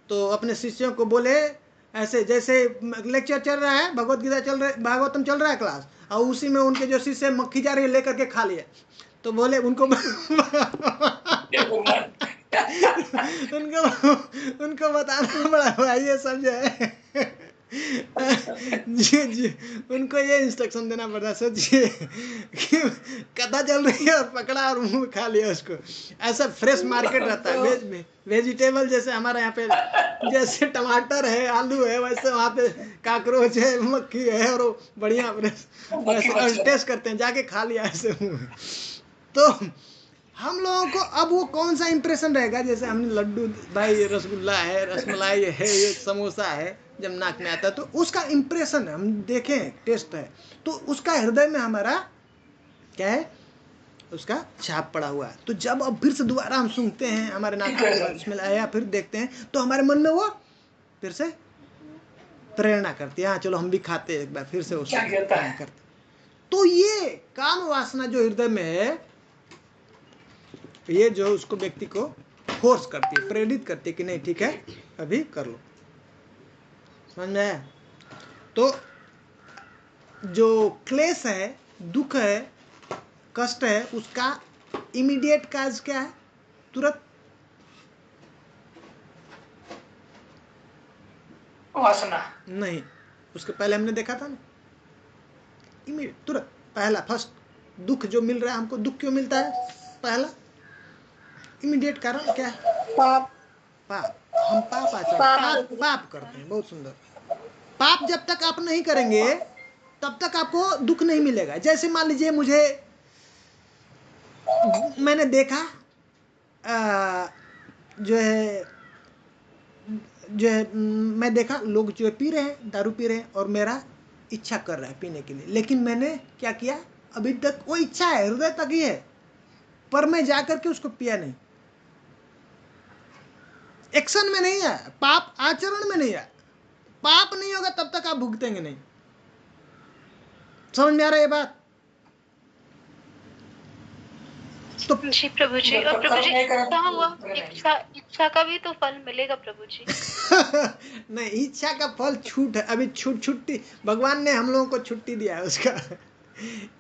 तो अपने शिष्यों को बोले, ऐसे जैसे लेक्चर चल रहा है, भगवत गीता चल रहा है, भागवतम चल रहा है क्लास, और उसी में उनके जो शिष्य मक्खी जा रही है लेकर के खा लिए, तो बोले उनको उनको बताना पड़ा भाई, ये सब जो है जी उनको ये इंस्ट्रक्शन देना पड़ता। सोचिए कि कथा चल रही है और पकड़ा और मुंह खा लिया उसको। ऐसा फ्रेश मार्केट रहता है, वेजिटेबल जैसे हमारे यहाँ पे जैसे टमाटर है, आलू है, वैसे वहाँ पे काकरोच है, मक्खी है, और बढ़िया वैसे टेस्ट करते हैं, जाके खा लिया ऐसे मुँह। तो हम लोगों को अब वो कौन सा इंप्रेशन रहेगा, जैसे हमने लड्डू, भाई ये रसगुल्ला है, रसमलाई है, ये समोसा है, जब नाक में आता है तो उसका इंप्रेशन है, हम देखें, टेस्ट है, तो उसका हृदय में हमारा क्या है, उसका छाप पड़ा हुआ है। तो जब अब फिर से दोबारा हम सुनते हैं, हमारे नाक में स्मेल आया, फिर देखते हैं, तो हमारे मन में वो फिर से प्रेरणा करती है, हाँ चलो हम भी खाते हैं एक बार, फिर से उसको करते। तो ये काम वासना जो हृदय में है, ये जो उसको व्यक्ति को फोर्स करती है, प्रेरित करती है कि नहीं ठीक है अभी कर लो, समझ में आया। तो जो क्लेश है, दुख है, कष्ट है, उसका इमीडिएट काज क्या है, तुरंत वासना नहीं, उसके पहले हमने देखा था ना, इमीडिएट, तुरंत, पहला फर्स्ट दुख जो मिल रहा है हमको, दुख क्यों मिलता है, पहला इमीडिएट कारण क्या है, पाप। पाप। हम पाप आचरण, पाप करते हैं, बहुत सुंदर। पाप जब तक आप नहीं करेंगे तब तक आपको दुख नहीं मिलेगा। जैसे मान लीजिए मैंने देखा जो है मैं देखा लोग जो है पी रहे हैं, दारू पी रहे हैं, और मेरा इच्छा कर रहा है पीने के लिए, लेकिन मैंने क्या किया, अभी तक वो इच्छा है, हृदय तक ही है, पर मैं जाकर के उसको पिया नहीं, एक्शन में नहीं है, पाप आचरण में नहीं है। पाप नहीं होगा तब तक आप भुगतेंगे नहीं। समझ में आ रहा है ये बात? तो जी प्रभु जी, और प्रभु जी क्या हुआ, इच्छा का भी तो फल मिलेगा प्रभु जी। नहीं, इच्छा का फल छूट है, अभी छुट्टी भगवान ने हम लोगों को छुट्टी दिया है उसका।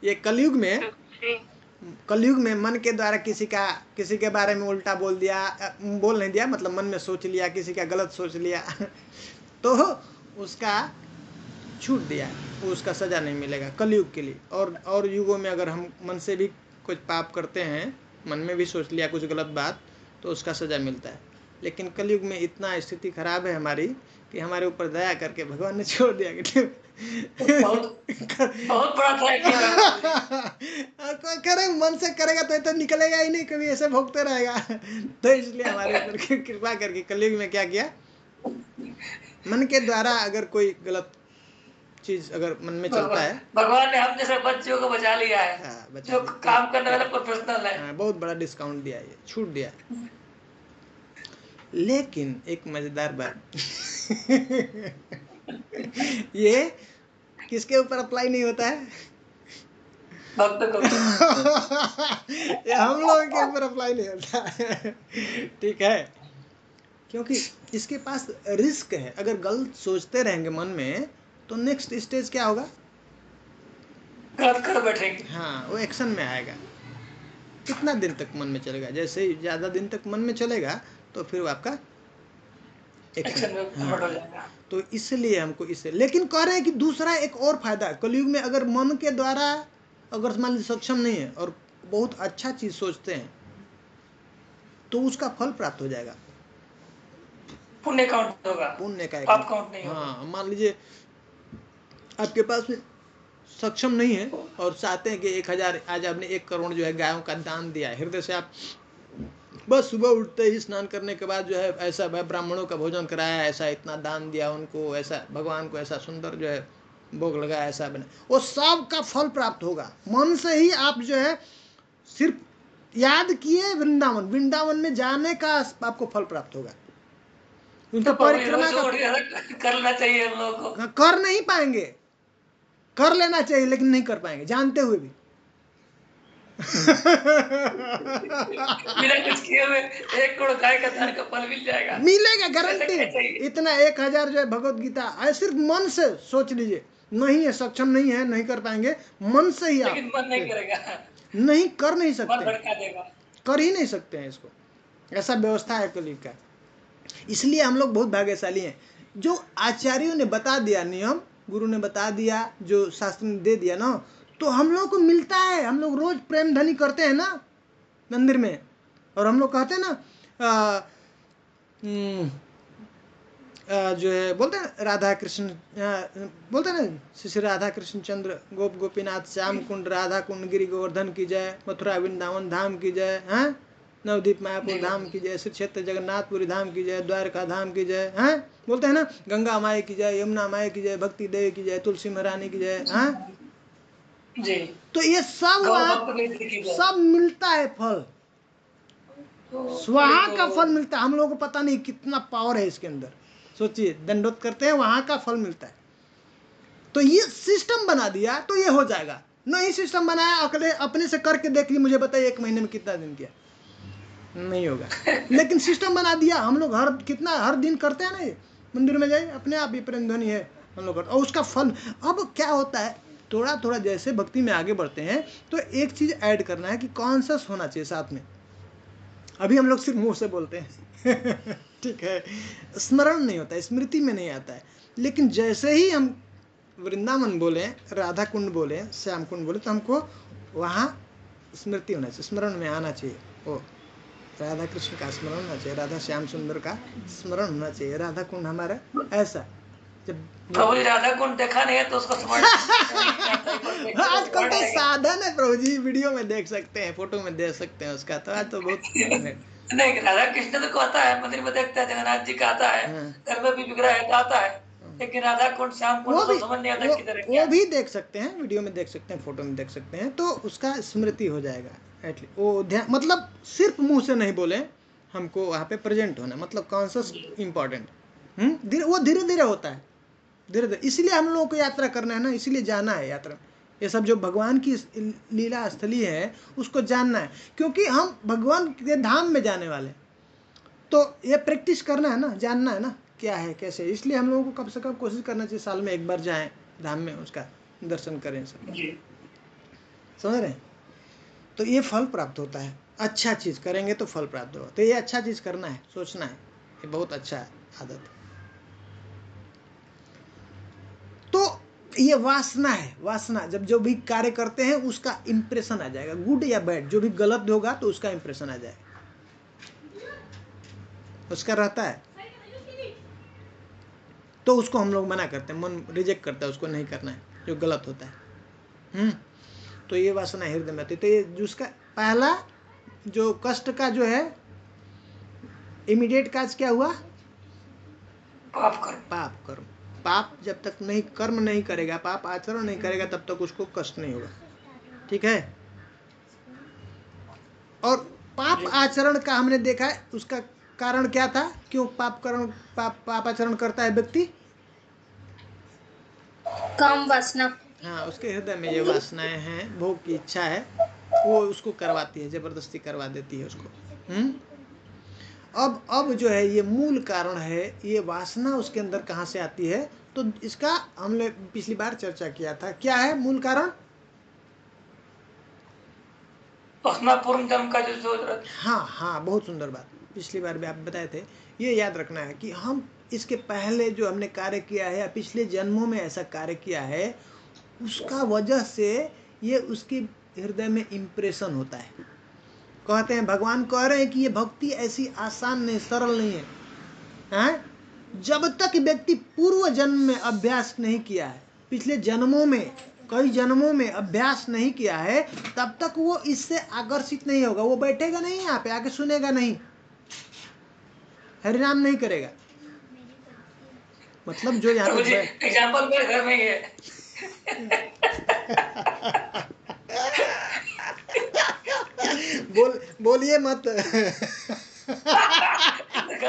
ये कलयुग में मन के द्वारा किसी के बारे में उल्टा बोल नहीं दिया, मतलब मन में सोच लिया, किसी का गलत सोच लिया तो उसका छूट दिया, उसका सजा नहीं मिलेगा कलयुग के लिए। और युगों में अगर हम मन से भी कुछ पाप करते हैं, मन में भी सोच लिया कुछ गलत बात, तो उसका सजा मिलता है। लेकिन कलयुग में इतना स्थिति खराब है हमारी कि हमारे ऊपर दया करके भगवान ने छोड़ दिया कि बहुत बड़ा कोई करे, मन से करेगा तो निकलेगा ही नहीं, कभी ऐसे भोगते रहेगा। तो इसलिए हमारे ऊपर कृपा करके कलयुग में क्या किया, मन के द्वारा अगर कोई गलत चीज अगर मन में चलता है, भगवान ने हम जैसे बच्चों को बचा लिया है। बचा जो लिया। काम करने वाले प्रोफेशनल है। बहुत बड़ा डिस्काउंट दिया है, छूट दिया है। लेकिन एक मजेदार बात ये किसके ऊपर अप्लाई नहीं होता है? भक्त को। ये हम लोगों के ऊपर अप्लाई नहीं होता है। ठीक है, क्योंकि इसके पास रिस्क है। अगर गलत सोचते रहेंगे मन में तो नेक्स्ट स्टेज क्या होगा? गलत कर बैठेंगे। हाँ, वो एक्शन में आएगा। कितना दिन तक मन में चलेगा? जैसे ही ज्यादा दिन तक मन में चलेगा तो फिर वो आपका एक्शन में कन्वर्ट हो जाएगा। तो इसलिए हमको इसे, लेकिन कह रहे हैं कि दूसरा एक और फायदा कलयुग में, अगर मन के द्वारा अगर मान लीजिए सक्षम नहीं है और बहुत अच्छा चीज सोचते हैं तो उसका फल प्राप्त हो जाएगा। पुण्य काउंट होगा, पुण्य का पाप काउंट नहीं होगा। हाँ, मान लीजिए आपके पास में सक्षम नहीं है और चाहते हैं कि 1000, आज आपने 1 करोड़ जो है गायों का दान दिया है हृदय से। आप बस सुबह उठते ही स्नान करने के बाद जो है ऐसा ब्राह्मणों का भोजन कराया, ऐसा इतना दान दिया उनको, ऐसा भगवान को ऐसा सुंदर जो है भोग लगाया, ऐसा बना, वो सब का फल प्राप्त होगा। मन से ही आप जो है सिर्फ याद किए वृंदावन, वृंदावन में जाने का आपको फल प्राप्त होगा। उनका परिक्रमा करना चाहिए हम लोगों को। कर नहीं पाएंगे, कर लेना चाहिए लेकिन नहीं कर पाएंगे जानते हुए भी। बिना कुछ किए हुए 1 करोड़ गाय का दान का फल मिल जाएगा, मिलेगा गारंटी। इतना 1000 जो है भगवत गीता सिर्फ मन से सोच लीजिए। नहीं है, सक्षम नहीं है, नहीं कर पाएंगे, मन से ही आप, लेकिन मन नहीं करेगा, नहीं कर नहीं सकते, मन भड़का देगा, कर ही नहीं सकते हैं इसको। ऐसा व्यवस्था है कलयुग का। इसलिए हम लोग बहुत भाग्यशाली हैं। जो आचार्यों ने बता दिया नियम, गुरु ने बता दिया, जो शास्त्र ने दे दिया ना, तो हम लोग को मिलता है। हम लोग रोज प्रेम ध्वनि करते हैं ना मंदिर में, और हम लोग कहते हैं ना जो है बोलते हैं राधा कृष्ण, बोलते हैं ना श्री राधा कृष्ण चंद्र गोप गोपीनाथ श्याम कुंड राधा कुंड गिरि गोवर्धन की जय, मथुरा वृंदावन धाम की जय, हाँ, नवदीप मायापुर धाम की जय, श्री क्षेत्र जगन्नाथपुरी धाम की जय, द्वारका धाम की जय, हाँ, बोलते हैं ना गंगा माई की जय, यमुना माई की जय, भक्ति देवी की जय, तुलसी महारानी की जय, हाँ जी। तो ये सब मिलता है फल, वहां का फल मिलता है। हम लोगों को पता नहीं कितना पावर है इसके अंदर। सोचिए, दंडोत करते हैं, वहां का फल मिलता है। तो ये सिस्टम बना दिया तो ये हो जाएगा। नहीं सिस्टम बनाया, अकेले अपने से करके देख ली, मुझे बताइए 1 महीने में कितना दिन किया, नहीं होगा। लेकिन सिस्टम बना दिया। हम लोग हर दिन करते हैं ना, ये मंदिर में जाइए, अपने आप ही प्रेम ध्वनि है हम लोग करते, और उसका फल। अब क्या होता है, थोड़ा थोड़ा जैसे भक्ति में आगे बढ़ते हैं तो एक चीज ऐड करना है कि कॉन्शियस होना चाहिए साथ में। अभी हम लोग सिर्फ मुंह से बोलते हैं ठीक है, स्मरण नहीं होता है, स्मृति में नहीं आता है। लेकिन जैसे ही हम वृंदावन बोले, राधा कुंड बोले, श्याम कुंड बोले, तो हमको वहाँ स्मृति होना चाहिए, स्मरण में आना चाहिए। वो राधा कृष्ण का स्मरण होना चाहिए, राधा श्याम सुंदर का स्मरण होना चाहिए। राधा कुंड हमारा ऐसा, जब प्रभु जी राधा कुंड देखा नहीं है तो उसको स्मरण आजकल तो साधन है प्रभु जी, वीडियो में देख सकते हैं, फोटो में देख सकते हैं उसका, तो आज तो बहुत नहीं, राधा कृष्ण तो कहता है, मंदिर में देखता है, जगन्नाथ जी का आता है, घर में भी विग्रह है आता है, लेकिन राधा कुंड श्याम कुंड तो समझ नहीं आता किधर है क्या। वो भी देख सकते हैं, वीडियो में देख सकते हैं, फोटो में देख सकते हैं, तो उसका स्मृति हो जाएगा। एटलीस्ट वो ध्यान, मतलब सिर्फ मुंह से नहीं बोले, हमको वहाँ पे प्रेजेंट होना, मतलब कॉन्शियस इम्पोर्टेंट। वो धीरे धीरे होता है, धीरे धीरे। इसलिए हम लोगों को यात्रा करना है ना, इसलिए जाना है यात्रा। ये सब जो भगवान की लीला स्थली है उसको जानना है, क्योंकि हम भगवान के धाम में जाने वाले, तो ये प्रैक्टिस करना है ना, जानना है ना क्या है कैसे। इसलिए हम लोगों को कम से कम कोशिश करना चाहिए साल में 1 बार जाएं धाम में, उसका दर्शन करें सब। समझ रहे हैं? तो ये फल प्राप्त होता है। अच्छा चीज करेंगे तो फल प्राप्त होगा। तो ये अच्छा चीज करना है, सोचना है, ये बहुत अच्छा आदत है। तो ये वासना है। वासना जब जो भी कार्य करते हैं उसका इंप्रेशन आ जाएगा, गुड या बैड, जो भी गलत होगा तो उसका इंप्रेशन आ जाएगा, उसका रहता है। तो उसको हम लोग मना करते हैं, मन रिजेक्ट करता है, उसको नहीं करना है जो गलत होता है। तो ये वासना हृदय में आती है। तो ये जिसका पहला जो कष्ट का जो है इमीडिएट काज क्या हुआ, पाप कर्म। पाप कर्म। पाप जब तक नहीं कर्म नहीं करेगा, पाप आचरण नहीं करेगा, तब तक उसको कष्ट नहीं होगा। ठीक है। और पाप आचरण का हमने देखा है, उसका कारण क्या था, क्यों पाप आचरण करता है व्यक्ति? काम वासना। हाँ, उसके हृदय में ये वासनाएं हैं, भोग की इच्छा है, वो उसको करवाती है, जबरदस्ती करवा देती है उसको। अब जो है ये मूल कारण है, ये वासना उसके अंदर कहाँ से आती है, तो इसका हमने पिछली बार चर्चा किया था। क्या है मूल कारण? अपना पूर्व जन्म का जो हाँ, बहुत सुंदर बात, पिछली बार भी आप बताए थे। ये याद रखना है कि हम इसके पहले जो हमने कार्य किया है या पिछले जन्मों में ऐसा कार्य किया है, उसका वजह से ये उसके हृदय में इम्प्रेशन होता है। कहते हैं, भगवान कह रहे हैं कि ये भक्ति ऐसी आसान नहीं, सरल नहीं है, हैं? जब तक व्यक्ति पूर्व जन्म में अभ्यास नहीं किया है, पिछले जन्मों में, कई जन्मों में अभ्यास नहीं किया है, तब तक वो इससे आकर्षित नहीं होगा। वो बैठेगा नहीं यहाँ पे आके, सुनेगा नहीं, हरिनाम नहीं करेगा। मतलब जो यहाँ पे एग्जाम्पल मेरे घर में ही है। बोलिए मत। घर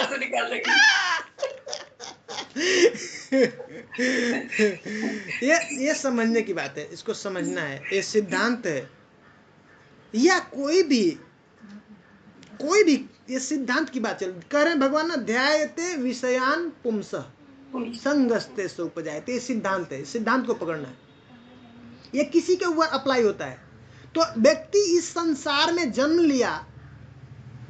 से निकाल देगी। ये समझने की बात है, इसको समझना है, ये सिद्धांत है। या कोई भी ये सिद्धांत की बात चल कह रहे हैं भगवान ना, ध्यायते विषयान पुंसः संगस्ते से उपजायते। ये सिद्धांत है, सिद्धांत को पकड़ना है। ये किसी के ऊपर अप्लाई होता है। तो व्यक्ति इस संसार में जन्म लिया,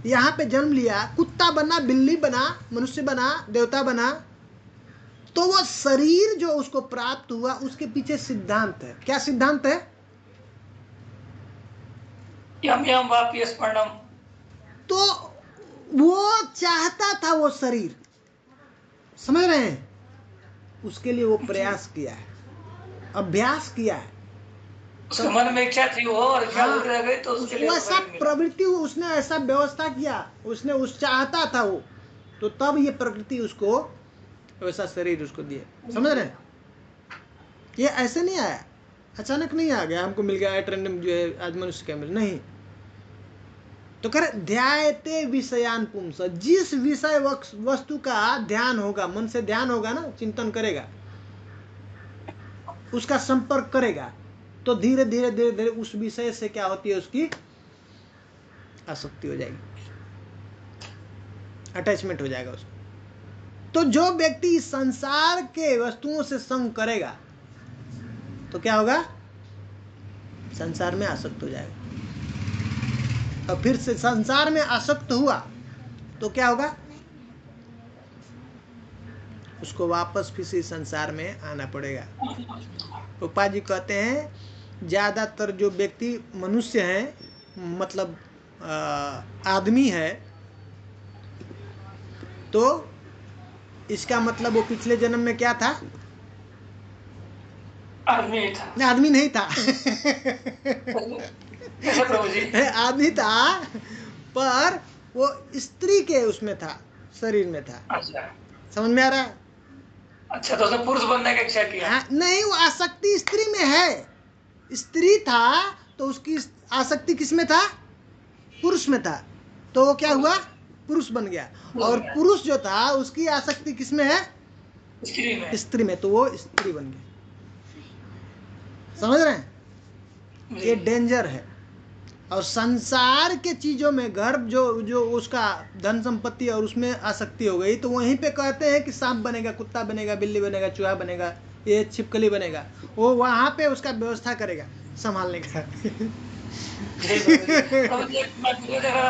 यहाँ पे जन्म लिया, कुत्ता बना, बिल्ली बना, मनुष्य बना, देवता बना, तो वो शरीर जो उसको प्राप्त हुआ, उसके पीछे सिद्धांत है। क्या सिद्धांत है? यम यम वाप्य स्मरणम। तो वो चाहता था वो शरीर, समझ रहे हैं? उसके लिए वो प्रयास किया है, अभ्यास किया है, उसके मन में इच्छा थी वो, और इच्छा पूरी रह गई, तो उसके लिए ऐसा प्रवृत्ति, उसने ऐसा व्यवस्था किया, उसने चाहता था वो, तो तब ये प्रकृति उसको वैसा शरीर उसको दिए। समझ रहे हैं? ये ऐसे नहीं आया, अचानक नहीं आ गया, हमको मिल गया ट्रेंड जो है आज मनुष्य के मिल नहीं। तो कह रहे ध्यायते विषयान पुंसः, जिस विषय वस्तु का ध्यान होगा, मन से ध्यान होगा ना, चिंतन करेगा, उसका संपर्क करेगा, तो धीरे धीरे उस विषय से क्या होती है, उसकी आसक्ति हो जाएगी, अटैचमेंट हो जाएगा उसको। तो जो व्यक्ति संसार के वस्तुओं से संग करेगा, तो क्या होगा? संसार में आसक्त हो जाएगा। और फिर से संसार में आसक्त हुआ तो क्या होगा? उसको वापस फिर से संसार में आना पड़ेगा। रूपा जी कहते हैं ज्यादातर जो व्यक्ति मनुष्य हैं, मतलब आदमी है, तो इसका मतलब वो पिछले जन्म में क्या था? आदमी था। आदमी नहीं था। प्रभु जी, आदमी था, पर वो स्त्री के उसमें था, शरीर में था। अच्छा, समझ में आ रहा है? अच्छा, तो उसने पुरुष बनने का इच्छा किया। नहीं, वो आसक्ति स्त्री में है। स्त्री था तो उसकी आसक्ति किस में था? पुरुष में था। तो वो क्या हुआ? पुरुष बन गया। और पुरुष जो था उसकी आसक्ति किस में है? स्त्री में। स्त्री में, तो वो स्त्री बन गया। समझ रहे हैं? ये डेंजर है। और संसार के चीजों में घर जो उसका धन संपत्ति और उसमें आसक्ति हो गई, तो वहीं पे कहते हैं कि सांप बनेगा, कुत्ता बनेगा, बिल्ली बनेगा, चूहा बनेगा, ये छिपकली बनेगा, वो वहां पे उसका व्यवस्था करेगा संभालने का।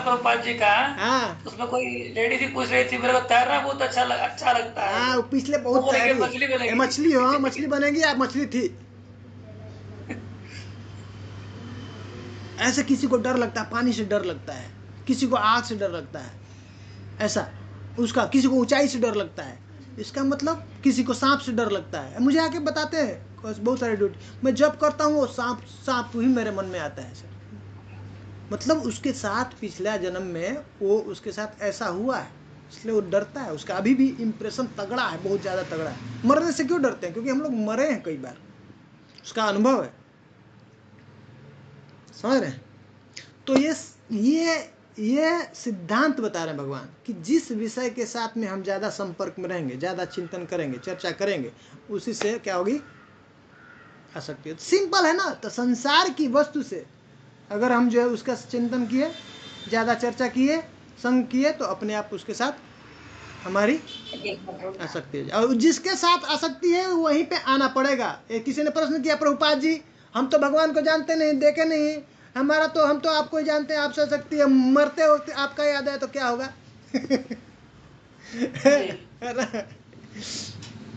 प्रभुपाद जी का, हाँ, उसमें कोई लेडी थी, पूछ रही थी मेरे को तैरना बहुत अच्छा लगता है। हाँ, पिछले बहुत मछली हो, मछली बनेगी, आप मछली थी। ऐसे किसी को डर लगता है, पानी से डर लगता है, किसी को आग से डर लगता है, ऐसा उसका, किसी को ऊंचाई से डर लगता है, इसका मतलब किसी को सांप से डर लगता है। मुझे आके बताते हैं बहुत सारे ड्यूटी, मैं जब करता हूँ वो सांप ही मेरे मन में आता है। मतलब उसके साथ पिछला जन्म में वो उसके साथ ऐसा हुआ है, इसलिए वो डरता है, उसका अभी भी इम्प्रेशन तगड़ा है, बहुत ज़्यादा तगड़ा है। मरने से क्यों डरते हैं? क्योंकि हम लोग मरे हैं कई बार, उसका अनुभव है, समझ रहे हैं? तो ये सिद्धांत बता रहे हैं भगवान कि जिस विषय के साथ में हम ज़्यादा संपर्क में रहेंगे, ज़्यादा चिंतन करेंगे, चर्चा करेंगे, उसी से क्या होगी? आसक्ति। सिंपल है ना। तो संसार की वस्तु से अगर हम जो है उसका चिंतन किए, ज़्यादा चर्चा किए, संग किए, तो अपने आप उसके साथ हमारी आसक्ति हो जाए। और जिसके साथ आसक्ति है वहीं पे आना पड़ेगा। किसी ने प्रश्न किया, प्रभुपाद जी हम तो भगवान को जानते नहीं, देखे नहीं, हम तो आपको ही जानते हैं, आपसे आसक्ति है, मरते वक्त आपका याद है तो क्या होगा?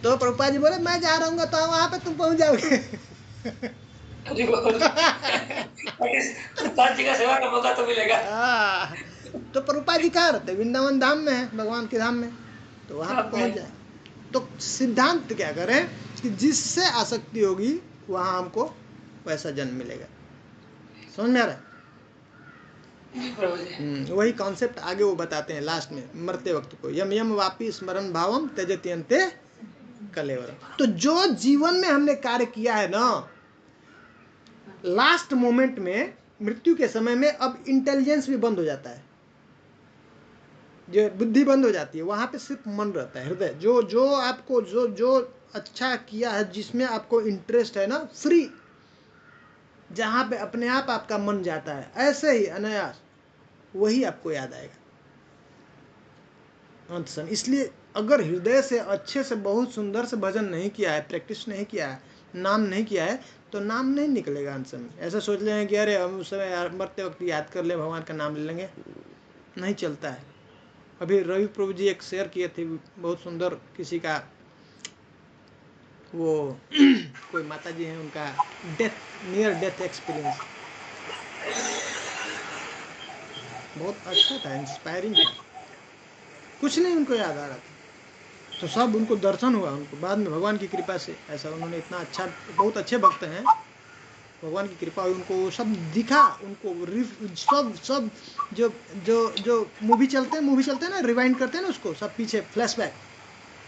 तो प्रभुपाद जी बोले मैं जा रहा हूँ तो वहां पे तुम पहुंच जाओगे। का सेवा का मौका तो मिलेगा। तो प्रभुपाद जी कहाँ रहते? वृंदावन धाम में है, भगवान के धाम में, तो वहां पे पहुंच जाए। तो सिद्धांत क्या करें कि जिससे आसक्ति होगी वहां हमको वैसा जन्म मिलेगा। समझ में आ रहा है? वही कॉन्सेप्ट आगे वो बताते हैं लास्ट में, मरते वक्त को, यम यम वापी स्मरण भावम त्यजति अन्ते कलेवरम। तो जो जीवन में हमने कार्य किया है ना, लास्ट मोमेंट में, मृत्यु के समय में, अब इंटेलिजेंस भी बंद हो जाता है, जो बुद्धि बंद हो जाती है, वहां पे सिर्फ मन रहता है, हृदय। जो आपको जो अच्छा किया है, जिसमें आपको इंटरेस्ट है ना, फ्री, जहां पे अपने आप आपका मन जाता है, ऐसे ही अनायास वही आपको याद आएगा अंत समय। इसलिए अगर हृदय से अच्छे से बहुत सुंदर से भजन नहीं किया है, प्रैक्टिस नहीं किया है, नाम नहीं किया है, तो नाम नहीं निकलेगा अंत समय। ऐसा सोच लें कि अरे हम उस समय मरते वक्त याद कर ले, भगवान का नाम ले लेंगे, नहीं चलता है। अभी रवि प्रभु जी एक शेयर किए थे बहुत सुंदर, किसी का वो कोई माता जी हैं, उनका नियर डेथ एक्सपीरियंस बहुत अच्छा था, इंस्पायरिंग था। कुछ नहीं उनको याद आ रहा था, तो सब उनको दर्शन हुआ, उनको बाद में भगवान की कृपा से ऐसा, उन्होंने इतना अच्छा, बहुत अच्छे भक्त हैं, भगवान की कृपा हुई, उनको सब दिखा, उनको सब जो मूवी चलते हैं ना, रिवाइंड करते हैं ना उसको, सब पीछे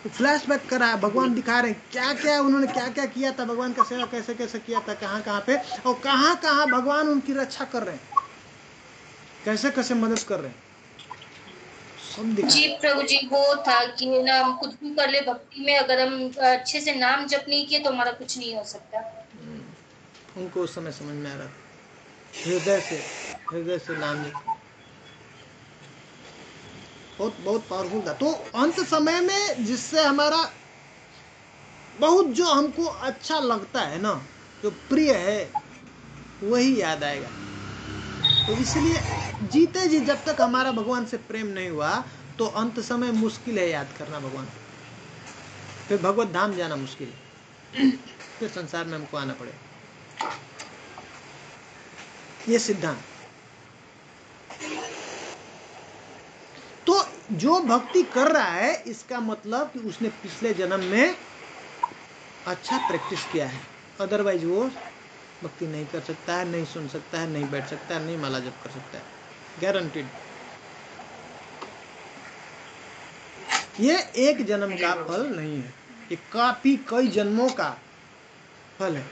फ्लैशबैक करा, भगवान दिखा रहे हैं क्या क्या उन्होंने क्या क्या किया था, भगवान का सेवा कैसे कैसे किया था, कहाँ कहाँ पे, और कहाँ कहाँ भगवान उनकी रक्षा कर रहे हैं, कैसे कैसे मदद कर रहे हैं, सब दिखा। जी प्रभु जी, वो था कि ना हम कुछ भी कर ले भक्ति में, अगर हम अच्छे से नाम जप नहीं किए तो हमारा कुछ नहीं हो सकता। उनको उस समय समझ में आ रहा था, हृदय से नाम बहुत पावरफुल था। तो अंत समय में जिससे हमारा बहुत जो हमको अच्छा लगता है ना, जो प्रिय है, वही याद आएगा। तो इसलिए जीते जी जब तक हमारा भगवान से प्रेम नहीं हुआ, तो अंत समय मुश्किल है याद करना भगवान, फिर भगवत धाम जाना मुश्किल है, फिर संसार में हमको आना पड़ेगा। ये सिद्धांत। तो जो भक्ति कर रहा है, इसका मतलब कि उसने पिछले जन्म में अच्छा प्रैक्टिस किया है, अदरवाइज वो भक्ति नहीं कर सकता है, नहीं सुन सकता है, नहीं बैठ सकता है, नहीं माला जप कर सकता है, गारंटीड। ये एक जन्म का फल नहीं है, ये काफी कई जन्मों का फल है।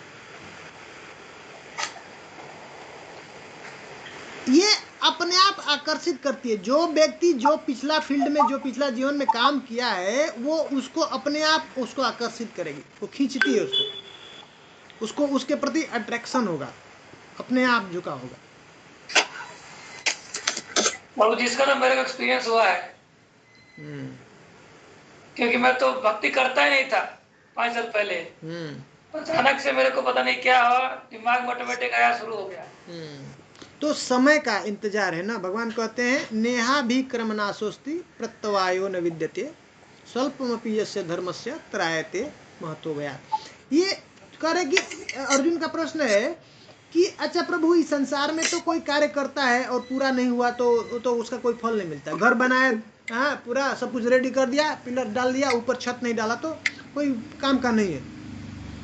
ये अपने आप आकर्षित करती है। जो व्यक्ति जो पिछला फील्ड में, जो पिछला जीवन में काम किया है, वो उसको अपने आप उसको आकर्षित करेगी, वो खींचती है उसको उसके प्रति अट्रैक्शन होगा, अपने आप झुका होगा। बाबू जिसका ना मेरे को एक्सपीरियंस हुआ है, क्योंकि मैं तो भक्ति करता ही नहीं था 5 साल पहले। अचानक से मेरे को पता नहीं क्या हुआ, दिमाग में ऑटोमेटिक आया, शुरू हो गया। तो समय का इंतजार है ना। भगवान कहते हैं नेहा भी क्रम नाशोस्ति प्रत्यवायो न विद्यते स्वल्पमपि यस्य धर्मस्य त्रायते महतो गया। ये करे कि अर्जुन का प्रश्न है कि अच्छा प्रभु, इस संसार में तो कोई कार्य करता है और पूरा नहीं हुआ तो उसका कोई फल नहीं मिलता। घर बनाया, हाँ, पूरा सब कुछ रेडी कर दिया, पिलर डाल दिया, ऊपर छत नहीं डाला तो कोई काम का नहीं है।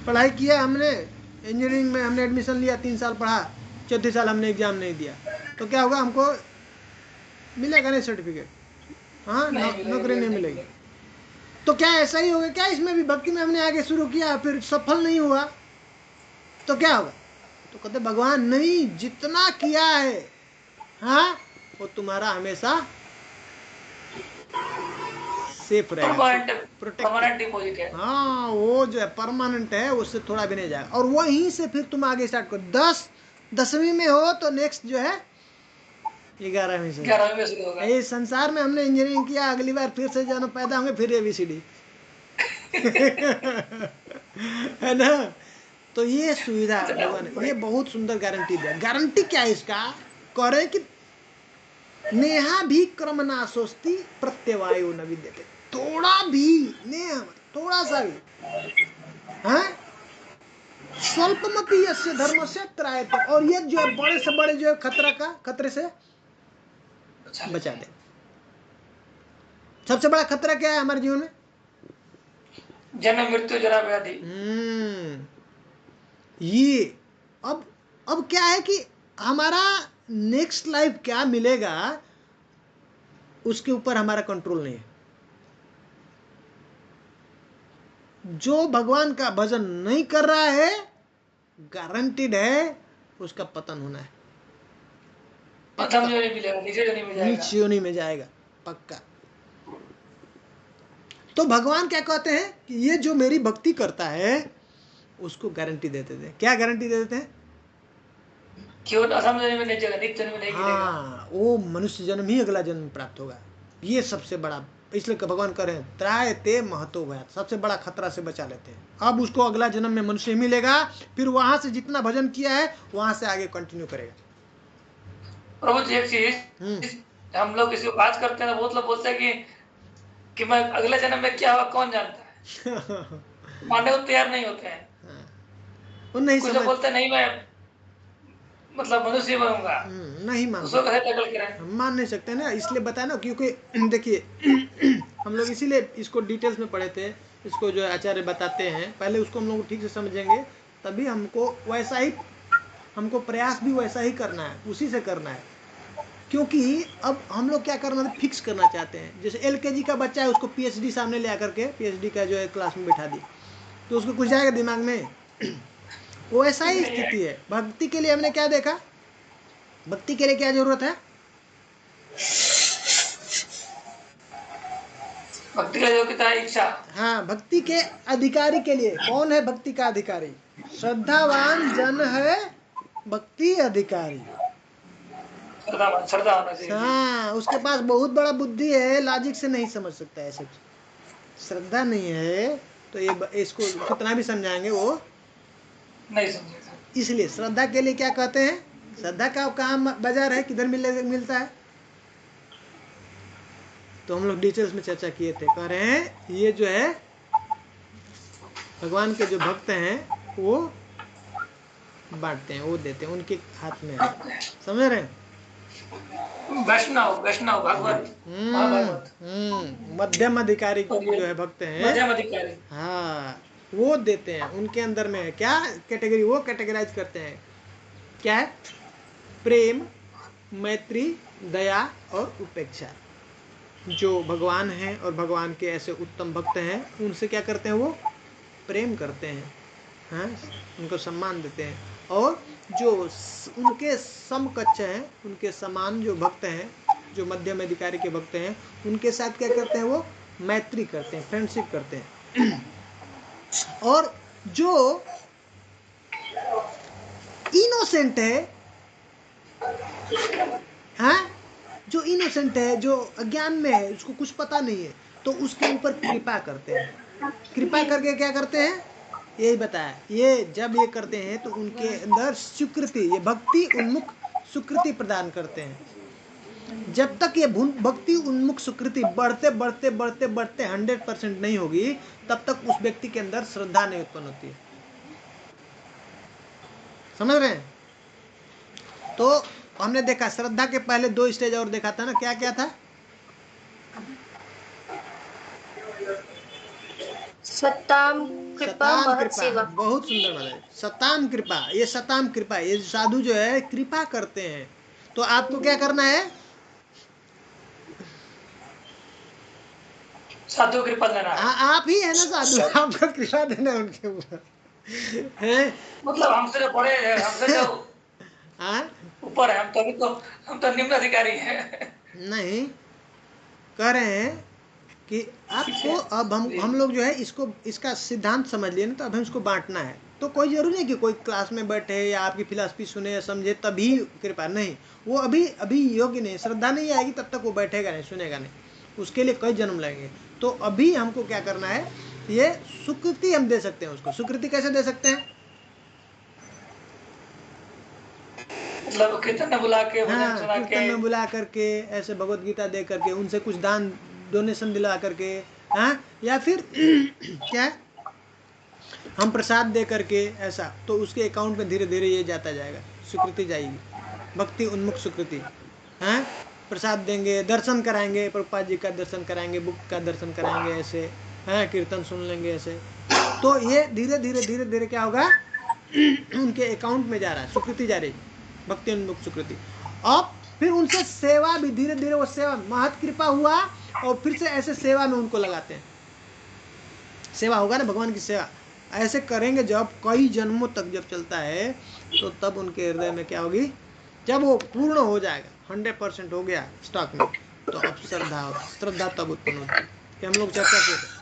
पढ़ाई किया हमने, इंजीनियरिंग में हमने एडमिशन लिया, 3 साल पढ़ा, 4थे साल हमने एग्जाम नहीं दिया, तो क्या होगा? हमको मिलेगा नहीं सर्टिफिकेट, हाँ, नौकरी नहीं मिलेगी। तो क्या ऐसा ही होगा क्या इसमें भी? भक्ति में हमने आगे शुरू किया फिर सफल नहीं हुआ तो क्या होगा? तो कहते भगवान नहीं, जितना किया है हाँ वो तुम्हारा हमेशा सेफ रहेगा, परमानेंट डिपॉजिट है। हाँ, वो जो है परमानेंट है, उससे थोड़ा भी नहीं जाएगा। और वहीं से फिर तुम आगे स्टार्ट करो। 10वीं में हो तो नेक्स्ट जो है 11वीं से शुरू होगा। ये संसार में हमने इंजीनियरिंग किया, अगली बार फिर से जन्म पैदा होंगे, फिर ABCD है ना। तो ये सुविधा भगवान, ये बहुत सुंदर गारंटी दिया। गारंटी क्या है इसका? करे कि नेहा भी क्रम ना सोचती प्रत्यवायो न विद्यते, थोड़ा भी नेहा, थोड़ा सा भी हाँ, स्वल्पमपि यस्य धर्मस्य त्रायते, और ये जो है बड़े से बड़े जो है खतरे से बचा दे। सबसे बड़ा खतरा क्या है हमारे जीवन में? जन्म मृत्यु जरा व्याधि। ये अब क्या है कि हमारा नेक्स्ट लाइफ क्या मिलेगा उसके ऊपर हमारा कंट्रोल नहीं है। जो भगवान का भजन नहीं कर रहा है, गारंटीड है उसका पतन होना है, नीच योनि में जाएगा पक्का। तो भगवान क्या कहते हैं कि ये जो मेरी भक्ति करता है उसको गारंटी देते थे। क्या गारंटी दे देते हैं? हाँ, वो मनुष्य जन्म ही अगला जन्म प्राप्त होगा। ये सबसे बड़ा, इसलिए भगवान कह रहे हैं त्रायते महतो भयात्, सबसे बड़ा खतरा से बचा लेते हैं। अब उसको अगला जन्म में मनुष्य मिलेगा, फिर वहां से जितना भजन किया है वहां से आगे कंटिन्यू करेगा। प्रभु जी एक चीज, हम लोग किसी को बात करते हैं, बहुत लोग बोलते हैं कि मैं अगले जन्म में क्या होगा कौन जानता है। मानने को तैयार नहीं होते हैं। वो नहीं कुछ बोलते नहीं, मैं मतलब मनुष्य बनूंगा, नहीं मान नहीं सकते ना। इसलिए बताया ना, क्योंकि देखिए हम लोग इसीलिए इसको डिटेल्स में पढ़े थे। इसको जो आचार्य बताते हैं, पहले उसको हम लोग ठीक से समझेंगे, तभी हमको वैसा ही, हमको प्रयास भी वैसा ही करना है, उसी से करना है। क्योंकि अब हम लोग क्या करना है, फिक्स करना चाहते हैं। जैसे LKG का बच्चा है, उसको PhD सामने ले आकर के PhD का जो है क्लास में बिठा दी, तो उसको कुछ जाएगा दिमाग में? वो ऐसा ही स्थिति है। भक्ति के लिए हमने क्या देखा? भक्ति के लिए क्या जरूरत है? भक्ति का योग्यता है, इच्छा। हाँ, भक्ति के अधिकारी के लिए कौन है भक्ति का अधिकारी? श्रद्धावान जन है भक्ति अधिकारी। श्रद्धा होना चाहिए। हाँ, उसके पास बहुत बड़ा बुद्धि है, लॉजिक से नहीं समझ सकता है। श्रद्धा नहीं है तो ये इसको कितना भी समझाएंगे वो नहीं समझेगा। इसलिए श्रद्धा के लिए क्या कहते हैं? श्रद्धा का कहाँ बाजार है, किधर मिलता है? तो हम लोग डिटेल्स में चर्चा किए थे। कह रहे हैं ये जो है भगवान के जो भक्त हैं वो बांटते हैं, वो देते हैं, उनके हाथ में है। समझ रहे हैं? वैष्णव भागवत मध्यम अधिकारी जो है भक्त हैं, मध्यम अधिकारी, हाँ, वो देते हैं। उनके अंदर में है क्या कैटेगरी, वो कैटेगराइज करते हैं। क्या है? प्रेम, मैत्री, दया और उपेक्षा। जो भगवान हैं और भगवान के ऐसे उत्तम भक्त हैं, उनसे क्या करते हैं? वो प्रेम करते हैं, हाँ, उनको सम्मान देते हैं। और जो उनके समकक्ष हैं, उनके समान जो भक्त हैं, जो मध्यम अधिकारी के भक्त हैं, उनके साथ क्या करते हैं? वो मैत्री करते हैं, फ्रेंडशिप करते हैं। और जो इनोसेंट है, हाँ, जो इनोसेंट है, जो अज्ञान में है, उसको कुछ पता नहीं है, तो उसके ऊपर कृपा करते हैं। कृपा करके क्या करते हैं? यही बताया, ये जब ये करते हैं तो उनके अंदर स्वीकृति, ये भक्ति उन्मुख स्वीकृति प्रदान करते हैं। जब तक ये भक्ति उन्मुख स्वीकृति बढ़ते बढ़ते बढ़ते बढ़ते 100% नहीं होगी, तब तक उस व्यक्ति के अंदर श्रद्धा नहीं उत्पन्न होती है। समझ रहे हैं? तो हमने देखा श्रद्धा के पहले 2 स्टेज और देखा था ना, क्या क्या था? सताम कृपा, बहुत सुंदर बात है। सताम कृपा, ये सताम कृपा, ये साधु जो है कृपा करते हैं। तो आपको क्या करना है? साधु कृपा लेना है। आप ही है ना साधु, आपको कृपा देना है उनके ऊपर है। मतलब हमसे जो बड़े हैं, हमसे जो ऊपर है, हम तो निम्न अधिकारी हैं। नहीं, कह रहे हैं कि आपको अब हम लोग जो है इसका सिद्धांत समझ लिए ना, तो अब हम इसको बांटना है। तो कोई जरूरी नहीं कि कोई क्लास में बैठे या आपकी फिलॉसफी सुने या समझे तभी कृपा, नहीं, वो अभी योग्य नहीं, श्रद्धा नहीं आएगी तब तक वो बैठेगा नहीं, सुनेगा नहीं, उसके लिए कई जन्म लगेंगे। तो अभी हमको क्या करना है, ये स्वीकृति हम दे सकते हैं उसको। स्वीकृति कैसे दे सकते हैं? मतलब कीर्तन में बुला के, भजन सुना के, कीर्तन में बुला करके, ऐसे भगवत गीता दे करके, उनसे कुछ दान डोनेशन दिला करके, या फिर क्या है, हम प्रसाद दे करके, ऐसा तो उसके अकाउंट में धीरे धीरे ये जाता जाएगा, स्वीकृति जाएगी, भक्ति उन्मुख स्वीकृति। प्रसाद देंगे, दर्शन कराएंगे, प्रभुपाद जी का दर्शन कराएंगे, बुक का दर्शन कराएंगे, ऐसे कीर्तन सुन लेंगे ऐसे, तो ये धीरे धीरे धीरे धीरे क्या होगा, उनके अकाउंट में जा रहा है, स्वीकृति जा रही, भक्ति उन्मुख स्वीकृति। अब फिर उनसे सेवा भी धीरे धीरे, वो सेवा महत कृपा हुआ और फिर से ऐसे सेवा में उनको लगाते हैं। सेवा होगा ना, भगवान की सेवा ऐसे करेंगे जब कई जन्मों तक जब चलता है, तो तब उनके हृदय में क्या होगी, जब वो पूर्ण हो जाएगा, 100% हो गया स्टॉक में, तो अब श्रद्धा तब उत्पन्न होती है। हम लोग चर्चा करते,